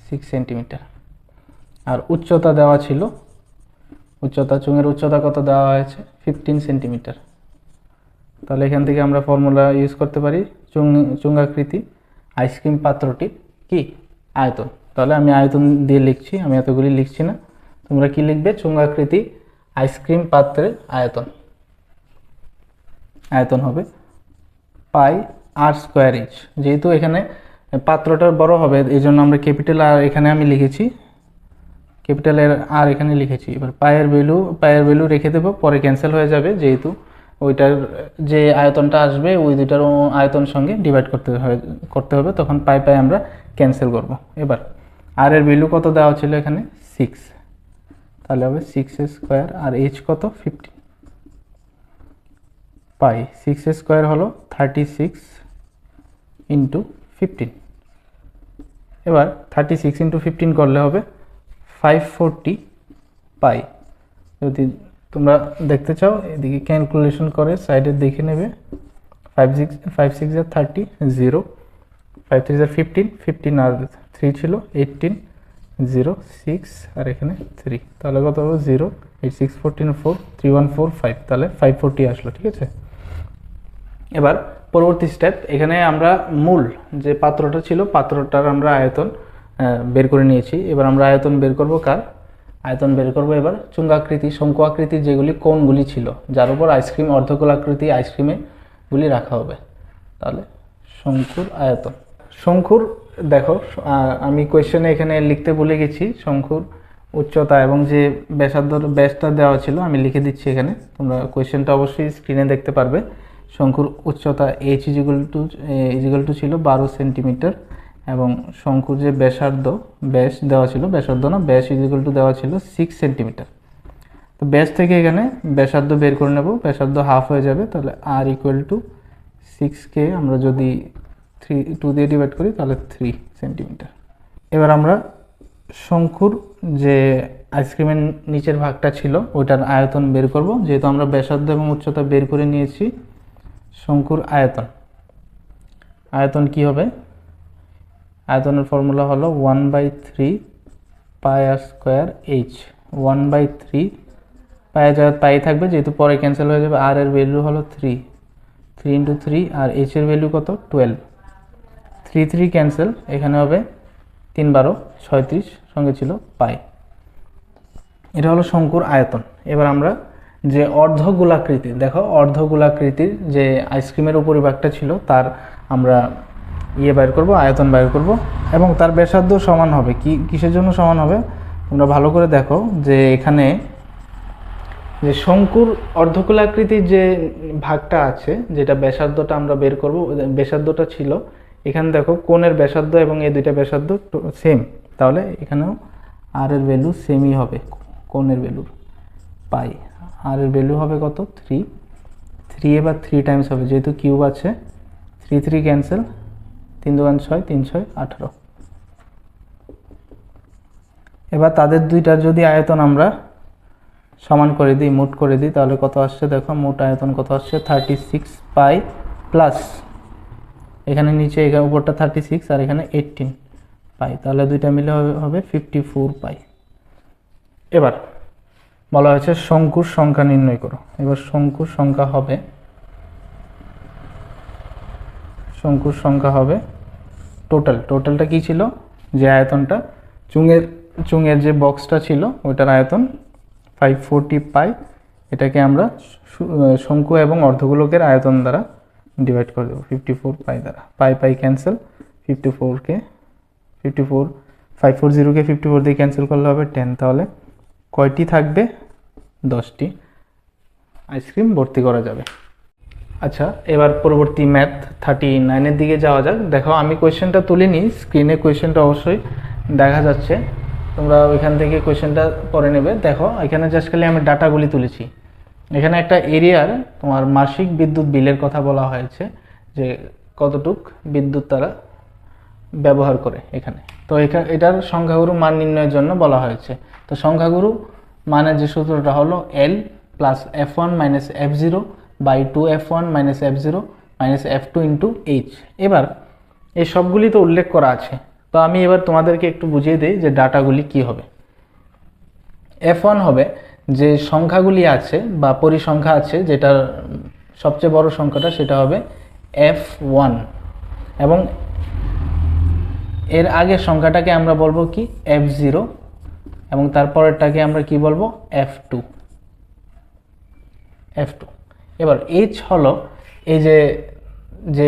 6 সেন্টিমিটার। আর উচ্চতা দেওয়া ছিল, চুঙের উচ্চতা কত দেওয়া হয়েছে, 15 সেন্টিমিটার। তাহলে এখান থেকে আমরা ফর্মুলা ইউজ করতে পারি, চুঙ্গাকৃতি আইসক্রিম পাত্রটির কি আয়তন। তাহলে আমি আয়তন দিয়ে লিখছি, আমি এতগুলি লিখছি না, তোমরা কি লিখবে, চুঙ্গাকৃতি আইসক্রিম পাত্রের আয়তন হবে পাই r স্কোয়ার h। যেহেতু এখানে পাত্রটা বড় হবে এই জন্য আমরা ক্যাপিটাল আর এখানে আমি লিখেছি, ক্যাপিটাল আর এখানে লিখেছি। এবার পায়ের ভ্যালু রেখে দেবো, পরে ক্যান্সেল হয়ে যাবে, যেহেতু ওইটার যে আয়তনটা আসবে ওই দুইটার আয়তন সঙ্গে ডিভাইড করতে হবে, তখন পাই আমরা ক্যান্সেল করব। এবার আর এর ভ্যালু কত দেওয়া ছিল এখানে, 6, তাহলে হবে 6 স্কোয়ার, আর h কত, 15 পাই। 6 স্কোয়ার হলো 36 ইন্টু 15। এবার 36 ইন্টু 15 করলে হবে 540 পাই। যদি তোমরা দেখতে চাও এদিকে ক্যালকুলেশন করে সাইডে দেখে নেবে, 5 6 30, 0, 5 3 15 আর 3 ছিল 18, 0 6 আর এখানে 3, তাহলে কত হবে 0 8 6 14 4 3 1 4 5, তাহলে 540 আসলো। ঠিক আছে, এবার পরবর্তী স্টেপ, এখানে আমরা মূল যে পাত্রটা ছিল পাত্রটার আমরা আয়তন বের করে নিয়েছি। এবার আমরা আয়তন বের করব এবার চুঙ্গাকৃতি শঙ্কু আকৃতির যেগুলি কোণগুলি ছিল, যার উপর আইসক্রিম অর্ধগোলাকৃতি আইসক্রিমগুলি রাখা হবে। তাহলে শঙ্কুর আয়তন, শঙ্কুর দেখো আমি কোয়েশ্চেনে এখানে লিখতে ভুলে গেছি, শঙ্কুর উচ্চতা এবং যে ব্যাসটা দেওয়া ছিল আমি লিখে দিচ্ছি এখানে, তোমরা কোয়েশ্চেনটা অবশ্যই স্ক্রিনে দেখতে পারবে। শঙ্কুর উচ্চতা h ইজিক্যাল টু ছিল 12 সেন্টিমিটার, এবং শঙ্কুর যে ব্যাস দেওয়া ছিল, ব্যাস ইজিক্যাল টু দেওয়া ছিল 6 সেন্টিমিটার। তো ব্যাস থেকে এখানে ব্যাসার্ধ বের করে নেব, ব্যাসার্ধ হাফ হয়ে যাবে, তাহলে r ইকুয়াল টু 6কে আমরা যদি 2 দিয়ে ডিভাইড করি তাহলে 3 সেন্টিমিটার। এবার আমরা শঙ্কুর যে আইসক্রিমের নিচের ভাগটা ছিল ওইটার আয়তন বের করব, যেহেতু আমরা ব্যাসার্ধ এবং উচ্চতা বের করে নিয়েছি। শঙ্কুর আয়তন কি হবে, আয়তনের ফর্মুলা হলো 1/3 পাই আর স্কোয়ার h। 1/3 পায়ে যাওয়ার পাই থাকবে, যেহেতু পরে ক্যান্সেল হয়ে যাবে। আর এর ভ্যালু হলো 3 ইন্টু 3, আর h এর ভ্যালু কত, 12। 3 ক্যান্সেল, এখানে হবে 3 12 36, সঙ্গে ছিল পাই। এটা হলো শঙ্কুর আয়তন। এবার আমরা যে অর্ধগোলাকৃতির, দেখো অর্ধগোলাকৃতির যে আইসক্রিমের উপরিভাগটা ছিল তার আমরা আয়তন বাইর করব, এবং তার ব্যাসার্ধ সমান হবে কিসের জন্য সমান হবে, তোমরা ভালো করে দেখো যে এখানে যে শঙ্কুর অর্ধগোলাকৃতির যে ভাগটা আছে, যেটা ব্যাসার্ধটা আমরা বের করব, ব্যাসার্ধটা ছিল এখানে দেখো কোণের ব্যাসার্ধ এবং এই দুইটা ব্যাসার্ধ সেম, তাহলে এখানেও আর এর ভ্যালু সেমই হবে, কোণের ভ্যালুর পাই। আর এর ভ্যালু হবে কত, 3 এবার 3 টাইমস হবে, যেহেতু কিউব আছে, 3 ক্যান্সেল, 3 2 6, 3 6 18। এবার তাদের দুইটার যদি আয়তন আমরা সমান করে দিই, মোট করে দিই, তাহলে কত আসছে দেখো, মোট আয়তন কত আসছে 36 পাই প্লাস এখানে নিচে এখানে উপরটা 36 আর এখানে 18 পাই, তাহলে দুইটা মিলে হবে 54 পাই। এবার বলা হয়েছে শঙ্কুর সংখ্যা নির্ণয় করো। এবার শঙ্কুর সংখ্যা হবে টোটালটা কি ছিল, যে আয়তনটা চুঙের যে বক্সটা ছিল ওইটার আয়তন 540 পাই, এটাকে আমরা শঙ্কু এবং অর্ধগোলকের আয়তন দ্বারা ডিভাইড করে দেবো 54 পাই দ্বারা। পাই ক্যান্সেল, 540কে 54 দিয়ে ক্যান্সেল করলে হবে 10, তাহলে কয়টি থাকবে, 10টি আইসক্রিম ভর্তি করা যাবে। আচ্ছা, এবার পরবর্তী ম্যাথ 39-এর দিকে যাওয়া যাক। দেখো আমি কোয়েশ্চেনটা তুলিনি, স্ক্রিনে কোয়েশ্চেনটা অবশ্যই দেখা যাচ্ছে, তোমরা ওইখান থেকে কোয়েশ্চেনটা পড়ে নেবে। দেখো এখানে জাস্ট খালি আমি ডাটাগুলি তুলেছি। এখানে একটা এরিয়ার তোমার মাসিক বিদ্যুৎ বিলের কথা বলা হয়েছে, যে কতটুক বিদ্যুৎ তারা ব্যবহার করে এখানে। তো এটার সংখ্যাগুরু মান নির্ণয়ের জন্য বলা হয়েছে। তো সংখ্যাগুরু মানের যে সূত্রটা হলো L plus F1 minus F0 by 2F1 minus F0 minus F2 into H। এবার এই সবগুলি তো উল্লেখ করা আছে, তো আমি এবার তোমাদেরকে একটু বুঝিয়ে দিই যে ডাটাগুলি কি হবে। F1 হবে যে সংখ্যাগুলি আছে বা পরিসংখ্যা আছে, যেটার সবচেয়ে বড় সংখ্যাটা সেটা হবে F1, এবং এর আগের সংখ্যাটাকে আমরা বলবো কি F0, এবং তারপরেরটাকে আমরা কি বলবো F2। এবার H হলো এই যে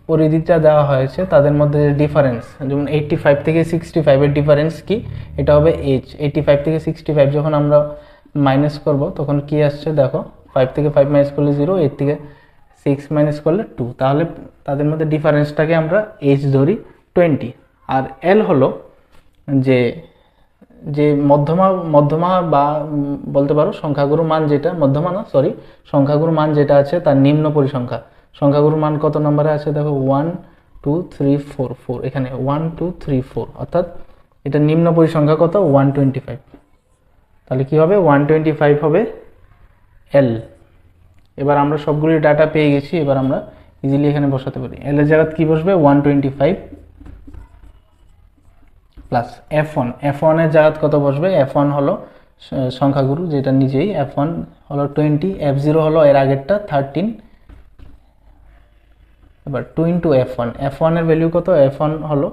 পরিধিটা দেওয়া হয়েছে তাদের মধ্যে যে ডিফারেন্স, যেমন 85 থেকে 65 এর ডিফারেন্স কি, এটা হবে H। 85 থেকে 65 যখন আমরা মাইনাস করব তখন কি আসছে দেখো, 5 থেকে 5 মাইনাস করলে 0, 8 থেকে 6 মাইনাস করলে 2, তাহলে তাদের মধ্যে ডিফারেন্সটাকে আমরা H ধরি 20। আর L হলো যে মধ্যমা বা বলতে পারো সংখ্যাগুরু মান, যেটা মধ্যমা না সরি সংখ্যাগুরু মান যেটা আছে তার নিম্ন পরিসংখ্যা। সংখ্যাগুরু মান কত নম্বরে আছে দেখো, 1 2 3 4 4, এখানে 1 2 3 4, অর্থাৎ এটা নিম্ন পরিসংখ্যা কত 125। তাহলে কি হবে 125 হবে L। এবার আমরা সবগুলি ডাটা পেয়ে গেছি, এবার আমরা ইজিলি এখানে বসাতে পারি। L এর জায়গায় কি বসবে 125 প্লাস F1 এর জায়গায় কত বসবে, F1 হলো সংখ্যাগুরু যেটা নিজেই, F1 হলো 20, F0 হলো এর আগেরটা 13, এবার 2 ইন্টু F1 এর ভ্যালু কত, F1 হলো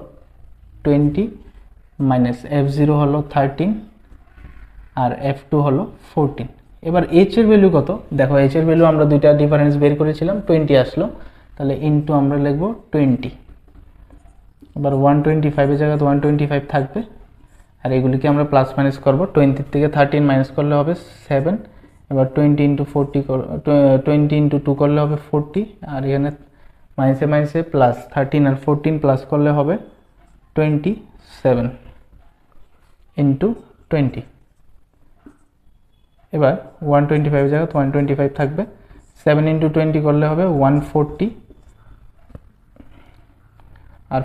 20 মাইনাস F0 হলো 13 আর F2 হলো 14। এবার H এর ভ্যালু কত দেখো, H এর ভ্যালু আমরা দুইটা ডিফারেন্স বের করেছিলাম, 20 আসলো, তাহলে ইনটু আমরা লিখব 20। এবার 125 এর জায়গায় 125 থাকবে, আর এগুলিকে আমরা প্লাস মাইনাস করব, 20 থেকে 13 মাইনাস করলে হবে 7, এবার 20 ইন্টু 20 ইন্টু 2 করলে হবে 40, আর এখানে মাইনাসে প্লাস 13 আর 14 প্লাস করলে হবে 27 ইন্টু 20। এবার 125 এর জায়গায় 125 থাকবে, 7 ইন্টু 20 করলে হবে 140, আর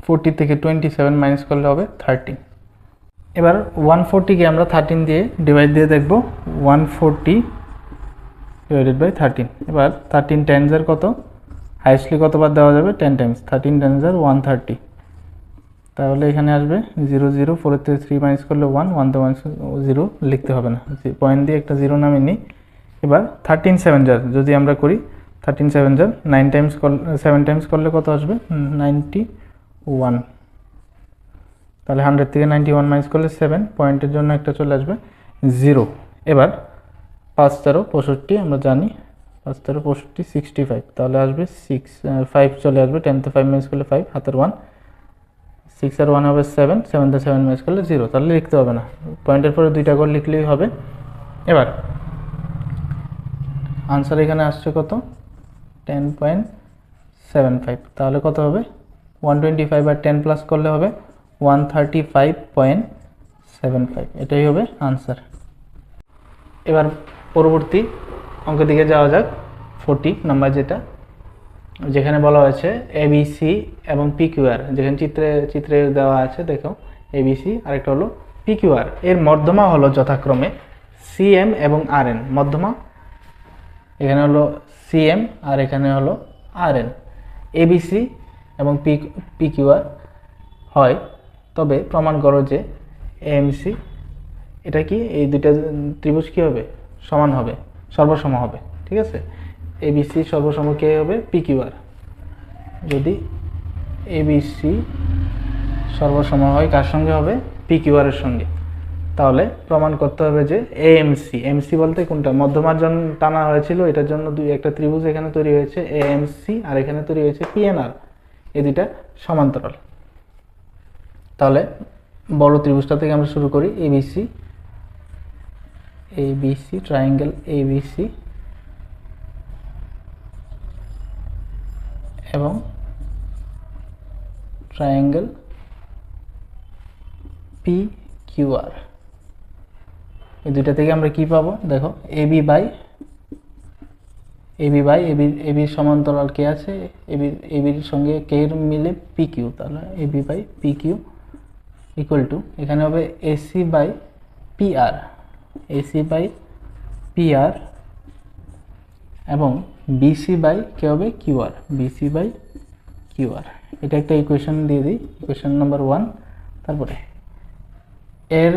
40 থেকে 27 মাইনাস করলে হবে 13। এবার 140কে আমরা 13 দিয়ে ডিভাইড দিয়ে দেখব, 140 ডিভাইডেড বাই 13। এবার 13 10s এর কত, হাইয়েস্টলি কতবার দেওয়া যাবে 10 টাইমস, 13 10s এর 130, তাহলে এখানে আসবে 0 0, 4 থেকে 3 মাইনাস করলে 1, 1 তে 0 লিখতে হবে না, পয়েন্ট দিয়ে একটা 0 নামিয়ে নিই। এবার 13 7s যদি আমরা করি, 13 7s 9 টাইমস 7 টাইমস করলে কত আসবে 91, তাহলে 100 থেকে 91 মাইনাস করলে 7, পয়েন্টের জন্য একটা চলে আসবে 0। এবার 5 13 65 আমরা জানি, 5 13 65 65, তাহলে আসবে 5 চলে আসবে, 10 তে 5 মাইনাস করলে 5, হাতের 1, 6 আর 1 হবে 7, 7 তে 7 মাইনাস করলে 0, তাহলে লিখতে হবে না, পয়েন্টের পরে দুইটা করে লিখলেই হবে। এবার আনসার এখানে আসছে কত 10.75, তাহলে কত হবে 125 আর 10 প্লাস করলে হবে 135.75, এটাই হবে আনসার। এবার পরবর্তী অঙ্কের দিকে যাওয়া যাক, 40 নাম্বার যেটা। যেখানে বলা হয়েছে এবিসি এবং পিকিউআর, যেখানে চিত্রে দেওয়া আছে দেখো এবিসি, আরেকটা হলো পিকিউআর, এর মধ্যমা হলো যথাক্রমে সিএম এবং আরএন। মধ্যমা এখানে হলো সিএম আর এখানে হলো আরএন। এবিসি এবং পিকিউআর হয়, তবে প্রমাণ করো যে এএমসি এটা কি, এই দুইটা ত্রিভুজ কী হবে, সমান হবে, সর্বসম হবে। ঠিক আছে, এবিসি সর্বসম কে হবে, পিকিউআর। যদি এবিসি সর্বসম হয় কার সঙ্গে হবে, পিকিউআর এর সঙ্গে, তাহলে প্রমাণ করতে হবে যে এএমসি, এমসি বলতে কোনটা, মধ্যমার জন্য টানা হয়েছিল, এটার জন্য একটা ত্রিভুজ এখানে তৈরি হয়েছে এএমসি আর এখানে তৈরি হয়েছে পিএনআর, এই দুইটা সমান্তরাল। তাহলে বড় ত্রিভুজটা থেকে আমরা শুরু করি, এবিসি, এবিসি ট্রায়াঙ্গেল এবিসি এবং ট্রায়াঙ্গেল পিকিউআর, এই দুইটা থেকে আমরা কি পাবো, দেখো এবি বাই এবির সমান্তরাল কে আছে, এবির সঙ্গে কে মিলে পিকিউ, তাহলে AB by PQ equal to এখানে হবে AC by PR, AC by PR এবং বিসি বাই কে হবে কিউআর, বিসি বাই কিউআর। এটা একটা ইকুয়েশন দিয়ে দিই, ইকুয়েশন নাম্বার 1। তারপরে এর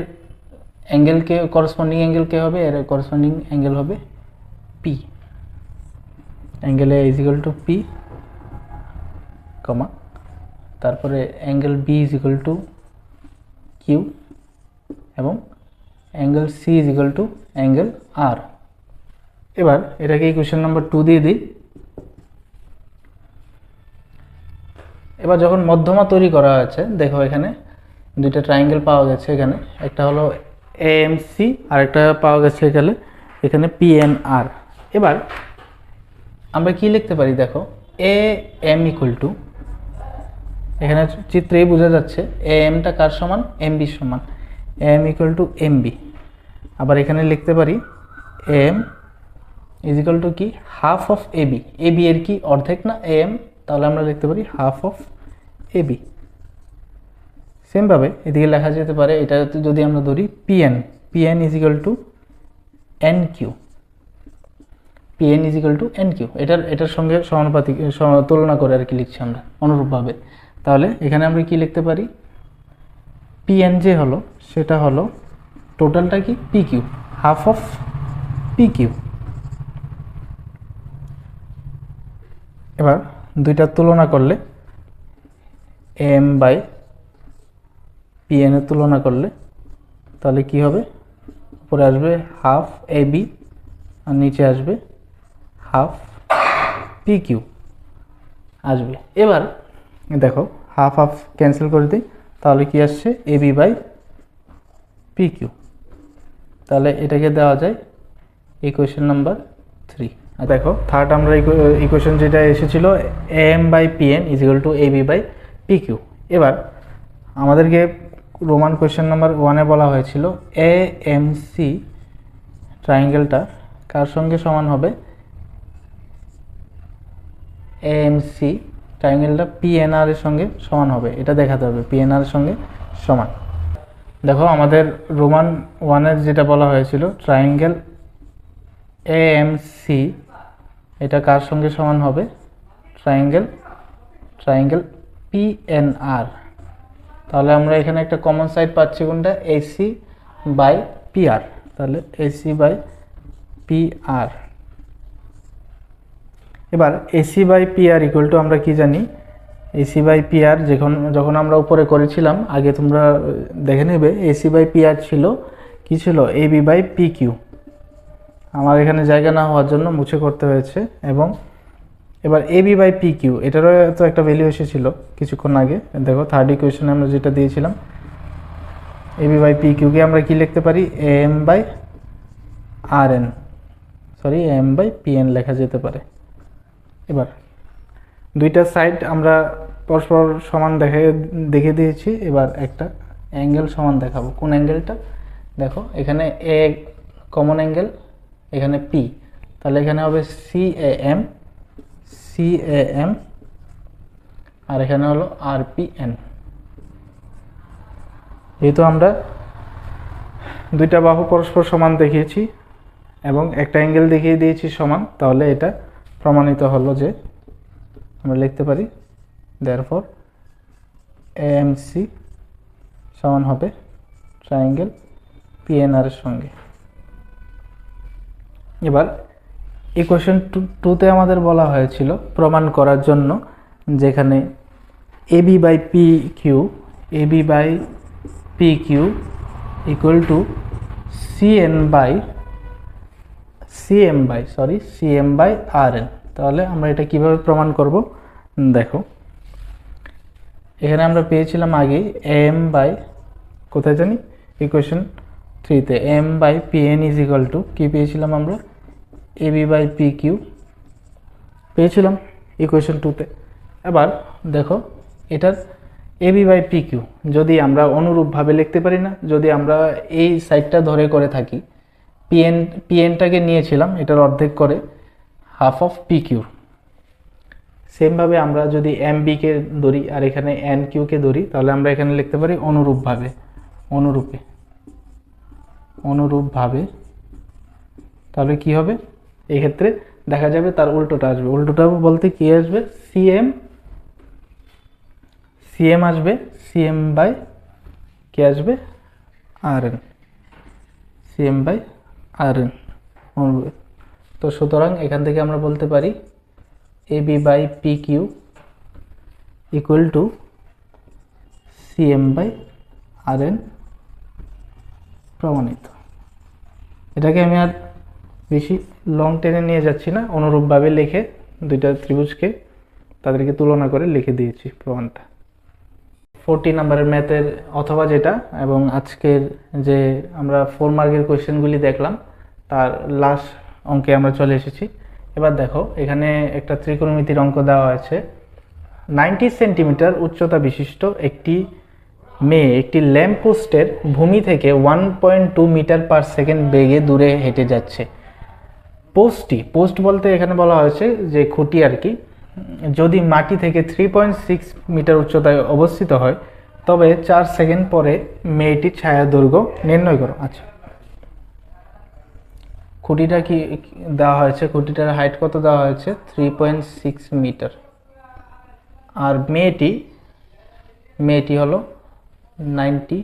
অ্যাঙ্গেলকে করসপন্ডিং অ্যাঙ্গেল কে হবে, এর করসপন্ডিং অ্যাঙ্গেল হবে P, angle A is equal to P, comma, তারপরে angle B is equal to Q এবং angle C is equal to angle R. এবার এটাকে ইকুয়েশন নাম্বার 2 দিয়ে দিই। এবার যখন মধ্যমা তৈরি করা হয়েছে, দেখো এখানে দুইটা ট্রায়াঙ্গেল পাওয়া গেছে, এখানে একটা হলো এএমসি আর একটা পাওয়া গেছে এখানে পিএনআর। এবার আমরা কি লিখতে পারি, দেখো এ এম ইকুয়াল টু, এখানে চিত্রেই বোঝা যাচ্ছে এ এমটা কার সমান, এমবি সমান, এম ইকুয়াল টু এমবি। আবার এখানে লিখতে পারি এম ইজ ইকুয়াল টু কি, হাফ অফ এবি, এবি এর কি অর্ধেক না এম, তাহলে আমরা লিখতে পারি হাফ অফ এবি। সেমভাবে এদিকে লেখা যেতে পারে, এটা যদি আমরা ধরি PN, PN is equal to N Q, PN is equal to N Q, এটার সঙ্গে সমানুপাতিক তুলনা করে আর কি লিখছি আমরা অনুরূপভাবে। তাহলে এখানে আমরা কি লিখতে পারি, পিএন যে হলো সেটা হলো টোটালটা কি, P Q, half of P Q. এবার দুইটা তুলনা করলে এম বাই পিএন এর তুলনা করলে তাহলে কি হবে, উপরে আসবে হাফ এ বি আর নিচে আসবে হাফ পি কিউ আসবে। এবার দেখো হাফ হাফ ক্যান্সেল করে দিই, তাহলে কি আসছে এ বি বাই পি কিউ। তাহলে এটাকে দেওয়া যায় ইকুয়েশন নাম্বার 3। আর দেখো থার্ড আমরা ইকুয়েশন যেটা এসেছিল M by PN is equal to A B by P Q. এবার আমাদেরকে রোমান কোয়েশ্চেন নাম্বার 1-এ বলা হয়েছিল এ এম সি ট্রায়াঙ্গেলটা কার সঙ্গে সমান হবে, এ এম সি ট্রায়াঙ্গেলটা পিএনআর এর সঙ্গে সমান হবে, এটা দেখাতে হবে পিএনআর এর সঙ্গে সমান। দেখো আমাদের রোমান 1-এর যেটা বলা হয়েছিল ট্রায়াঙ্গেল এ এম সি, এটা কার সঙ্গে সমান হবে, ট্রায়াঙ্গেল পিএনআর। তাহলে আমরা এখানে একটা কমন সাইড পাচ্ছি কোনটা, এসি বাই পিআর, তাহলে এসি বাই পিআর। এবার AC by PR equal to আমরা কি জানি, এসি বাই পিআর যখন আমরা উপরে করেছিলাম আগে তোমরা দেখে নেবে, এসি বাই পিআর ছিল কি ছিল, এবি বাই পি কিউ। আমার এখানে জায়গা না হওয়ার জন্য মুছে করতে হয়েছে। এবং এবার এবি বাই পি কিউ এটারও তো একটা ভ্যালু এসেছিল কিছুক্ষণ আগে, দেখো থার্ড ইকুয়েশনে আমরা যেটা দিয়েছিলাম, এবি বাই পি কিউকে আমরা কি লিখতে পারি, M by R N, sorry M by P N লেখা যেতে পারে। এবার দুইটা সাইড আমরা পরস্পর সমান দেখে দিয়েছি, এবার একটা অ্যাঙ্গেল সমান দেখাবো। কোন অ্যাঙ্গেলটা, দেখো এখানে এ কমন অ্যাঙ্গেল, এখানে পি, তাহলে এখানে হবে সি এ এম, CAM, আর এখানে হলো RPN। যেহেতু আমরা দুইটা বাহু পরস্পর সমান দেখিয়েছি এবং একটা অ্যাঙ্গেল দেখিয়ে দিয়েছি সমান, তাহলে এটা প্রমাণিত হলো যে আমরা লিখতে পারি therefore AMC সমান হবে ট্রায়াঙ্গেল PNR এর সঙ্গে। এবার ইকুয়েশন 2তে আমাদের বলা হয়েছিল প্রমাণ করার জন্য যেখানে AB by PQ equal to CM by RN। তাহলে আমরা এটা কিভাবে প্রমাণ করব দেখো, এখানে আমরা পেয়েছিলাম আগে AM বাই, কোথায় জানি, ইকুয়েশন 3তে AM by PN is equal to কি পেয়েছিলাম আমরা, AB বাই PQ পেয়েছিলাম ইকুয়েশন 2তে। এবার দেখো এটার AB বাই PQ যদি আমরা অনুরূপভাবে লিখতে পারি না, যদি আমরা এই সাইডটা ধরে করে থাকি, PNটাকে নিয়েছিলাম এটার অর্ধেক করে হাফ অফ PQ, সেমভাবে আমরা যদি MBকে ধরি আর এখানে NQকে ধরি, তাহলে আমরা এখানে লিখতে পারি অনুরূপভাবে। তাহলে কি হবে, এই ক্ষেত্রে দেখা যাবে তার উল্টোটা আসবে। উল্টোটা বলতে কি আসবে, CM আসবে, CM বাই কে আসবে, RN, CM বাই RN। তো সুতরাং এখান থেকে আমরা বলতে পারি AB by PQ equal to CM by RN প্রমাণিত। এটাকে আমি আর বেশি লং টেনে নিয়ে যাচ্ছি না, অনুরূপভাবে লিখে দুইটা ত্রিভুজকে তাদেরকে তুলনা করে লিখে দিয়েছি প্রমাণটা। 40 নম্বরের ম্যাথের অথবা যেটা, এবং আজকের যে আমরা 4 মার্কের কোয়েশ্চেনগুলি দেখলাম তার লাস্ট অঙ্কে আমরা চলে এসেছি। এবার দেখো এখানে একটা ত্রিকোণমিতির অঙ্ক দেওয়া আছে। 90 সেন্টিমিটার উচ্চতা বিশিষ্ট একটি মেয়ে একটি ল্যাম্প পোস্টের ভূমি থেকে 1.2 মিটার পার সেকেন্ড বেগে দূরে হেঁটে যাচ্ছে। পোস্ট বলতে এখানে বলা হয়েছে যে খুঁটি আর কি, যদি মাটি থেকে 3.6 মিটার উচ্চতায় অবস্থিত হয় তবে 4 সেকেন্ড পরে মেয়েটির ছায়া দৈর্ঘ্য নির্ণয় করো। আচ্ছা, খুঁটিটা কি দেওয়া হয়েছে, খুঁটিটার হাইট কত দেওয়া হয়েছে, 3.6 মিটার, আর মেয়েটি হলো 90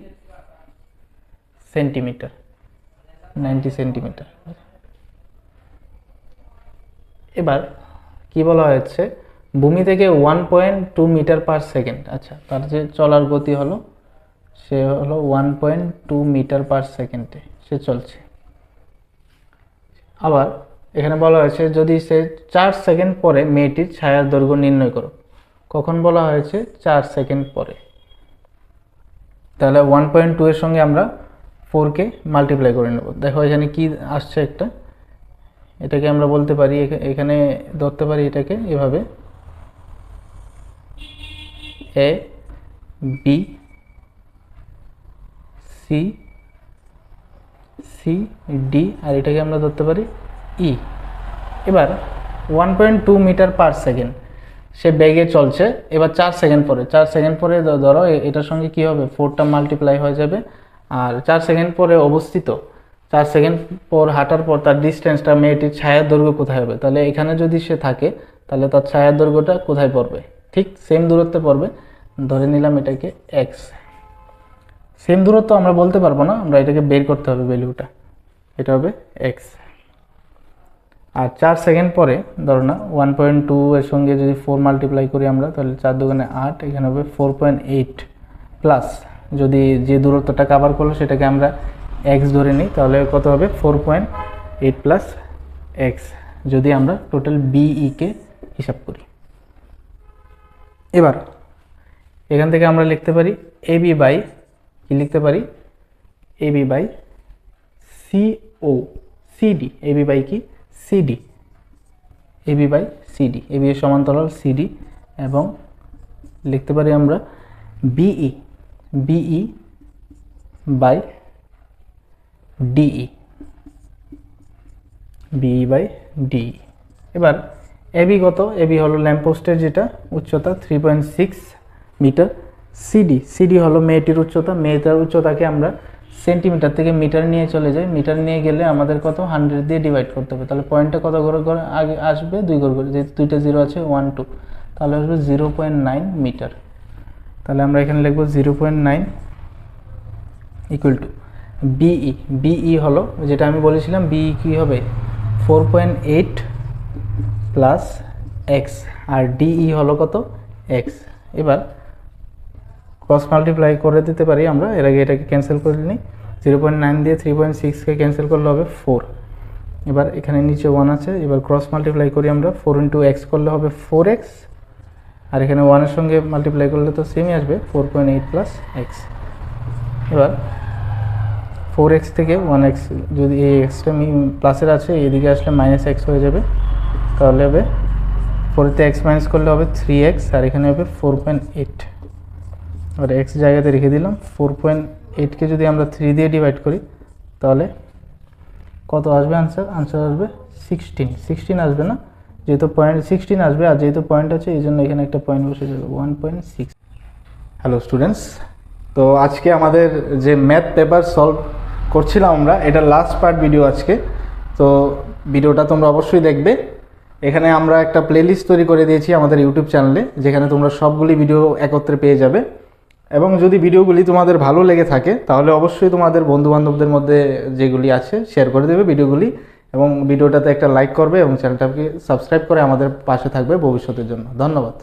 সেন্টিমিটার। এবার কি বলা হয়েছে, ভূমি থেকে 1.2 মিটার পার সেকেন্ড। আচ্ছা, তার যে চলার গতি হলো সে হলো 1.2 মিটার পার সেকেন্ডে সে চলছে। আবার এখানে বলা হয়েছে যদি সে 4 সেকেন্ড পরে মেয়েটির ছায়ার দৈর্ঘ্য নির্ণয় করো। কখন বলা হয়েছে, 4 সেকেন্ড পরে। তাহলে 1.2 এর সঙ্গে আমরা 4কে মাল্টিপ্লাই করে নেব। দেখো এখানে কি আসছে একটা, এটাকে আমরা বলতে পারি, এখানে ধরতে পারি এটাকে এভাবে A B C D, আর এটাকে আমরা ধরতে পারি E। এবার 1.2 মিটার পার সেকেন্ড সে বেগে চলছে। এবার 4 সেকেন্ড পরে ধরো এটার সঙ্গে কি হবে, 4টা মাল্টিপ্লাই হয়ে যাবে, আর 4 সেকেন্ড পরে অবস্থিত, 4 সেকেন্ড পর হাঁটার পর তার ডিস্টেন্সটা, মেয়েটির ছায়ার দৈর্ঘ্য কোথায় হবে, তাহলে এখানে যদি সে থাকে তাহলে তার ছায়ার দৈর্ঘ্যটা কোথায় পড়বে, ঠিক সেম দূরত্বে পড়বে। ধরে নিলাম এটাকে x। সেম দূরত্ব আমরা বলতে পারবো না, আমরা এটাকে বের করতে হবে ভ্যালুটা, এটা হবে x। আর 4 সেকেন্ড পরে ধরো না 1.2 এর সঙ্গে যদি 4 মাল্টিপ্লাই করি আমরা, তাহলে 4 দুগুণে 8, এখানে হবে 4.8 প্লাস, যদি যে দূরত্বটা কভার করলো সেটাকে আমরা x ধরে নিই, তাহলে কত হবে 4.8 প্লাস x, যদি আমরা টোটাল BE কে হিসাব করি। এবার এখান থেকে আমরা লিখতে পারি AB বাই কি লিখতে পারি, AB by CD, AB by কি CD, AB by CD, AB এর সমান্তরাল CD, এবং লিখতে পারি আমরা BE by DE, BE by DE। এবার এবি কত? এবি হলো ল্যাম্পপোস্টের যেটা উচ্চতা 3.6 মিটার। সিডি হলো মেয়েটির উচ্চতা। মেয়েটার উচ্চতাকে আমরা সেন্টিমিটার থেকে মিটার নিয়ে চলে যাই। মিটার নিয়ে গেলে আমাদের কত? 100 দিয়ে ডিভাইড করতে হবে। তাহলে পয়েন্টটা কত করে করে আগে আসবে? 2 করে করে, যেহেতু দুইটা জিরো আছে 1 2, তাহলে আসবে 0.9 মিটার। তাহলে আমরা এখানে লিখবো 0.9 ইকুয়াল টু বিই হলো যেটা আমি বলেছিলাম, বিই কী হবে? 4.8 প্লাস এক্স, আর ডিই হলো কত? এক্স। এবার ক্রস মাল্টিপ্লাই করে দিতে পারি আমরা, এর আগে এটাকে ক্যান্সেল করে নিই। 0.9 দিয়ে 3.6কে ক্যান্সেল করলে হবে 4। এবার এখানে নিচে 1 আছে, এবার ক্রস মাল্টিপ্লাই করি আমরা। 4 ইন্টু এক্স করলে হবে 4x, আর এখানে 1-এর সঙ্গে মাল্টিপ্লাই করলে তো সেমই আসবে, 4.8 প্লাস এক্স। এবার 4x থেকে 1x, যদি এই এক্সটা প্লাসের আছে এদিকে আসলে মাইনাস এক্স হয়ে যাবে, তাহলে হবে 4তে এক্স মাইনাস করলে হবে 3x, আর এখানে হবে 4.8। আর এক্স জায়গাতে রেখে দিলাম। 4.8কে যদি আমরা 3 দিয়ে ডিভাইড করি তাহলে কত আসবে আনসার? আনসার আসবে 16 আসবে না, যেহেতু পয়েন্ট 16 আসবে, আর যেহেতু পয়েন্ট আছে এই জন্য এখানে একটা পয়েন্ট বসে যাবে 1.6। হ্যালো স্টুডেন্টস, তো আজকে আমাদের যে ম্যাথ পেপার সলভ করছিলাম আমরা, এটা লাস্ট পার্ট ভিডিও আজকে। তো ভিডিওটা তোমরা অবশ্যই দেখবে। এখানে আমরা একটা প্লেলিস্ট তৈরি করে দিয়েছি আমাদের ইউটিউব চ্যানেলে, যেখানে তোমরা সবগুলি ভিডিও একত্রে পেয়ে যাবে। এবং যদি ভিডিওগুলি তোমাদের ভালো লেগে থাকে তাহলে অবশ্যই তোমাদের বন্ধুবান্ধবদের মধ্যে যেগুলি আছে শেয়ার করে দেবে ভিডিওগুলি, এবং ভিডিওটাতে একটা লাইক করবে এবং চ্যানেলটাকে সাবস্ক্রাইব করে আমাদের পাশে থাকবে ভবিষ্যতের জন্য। ধন্যবাদ।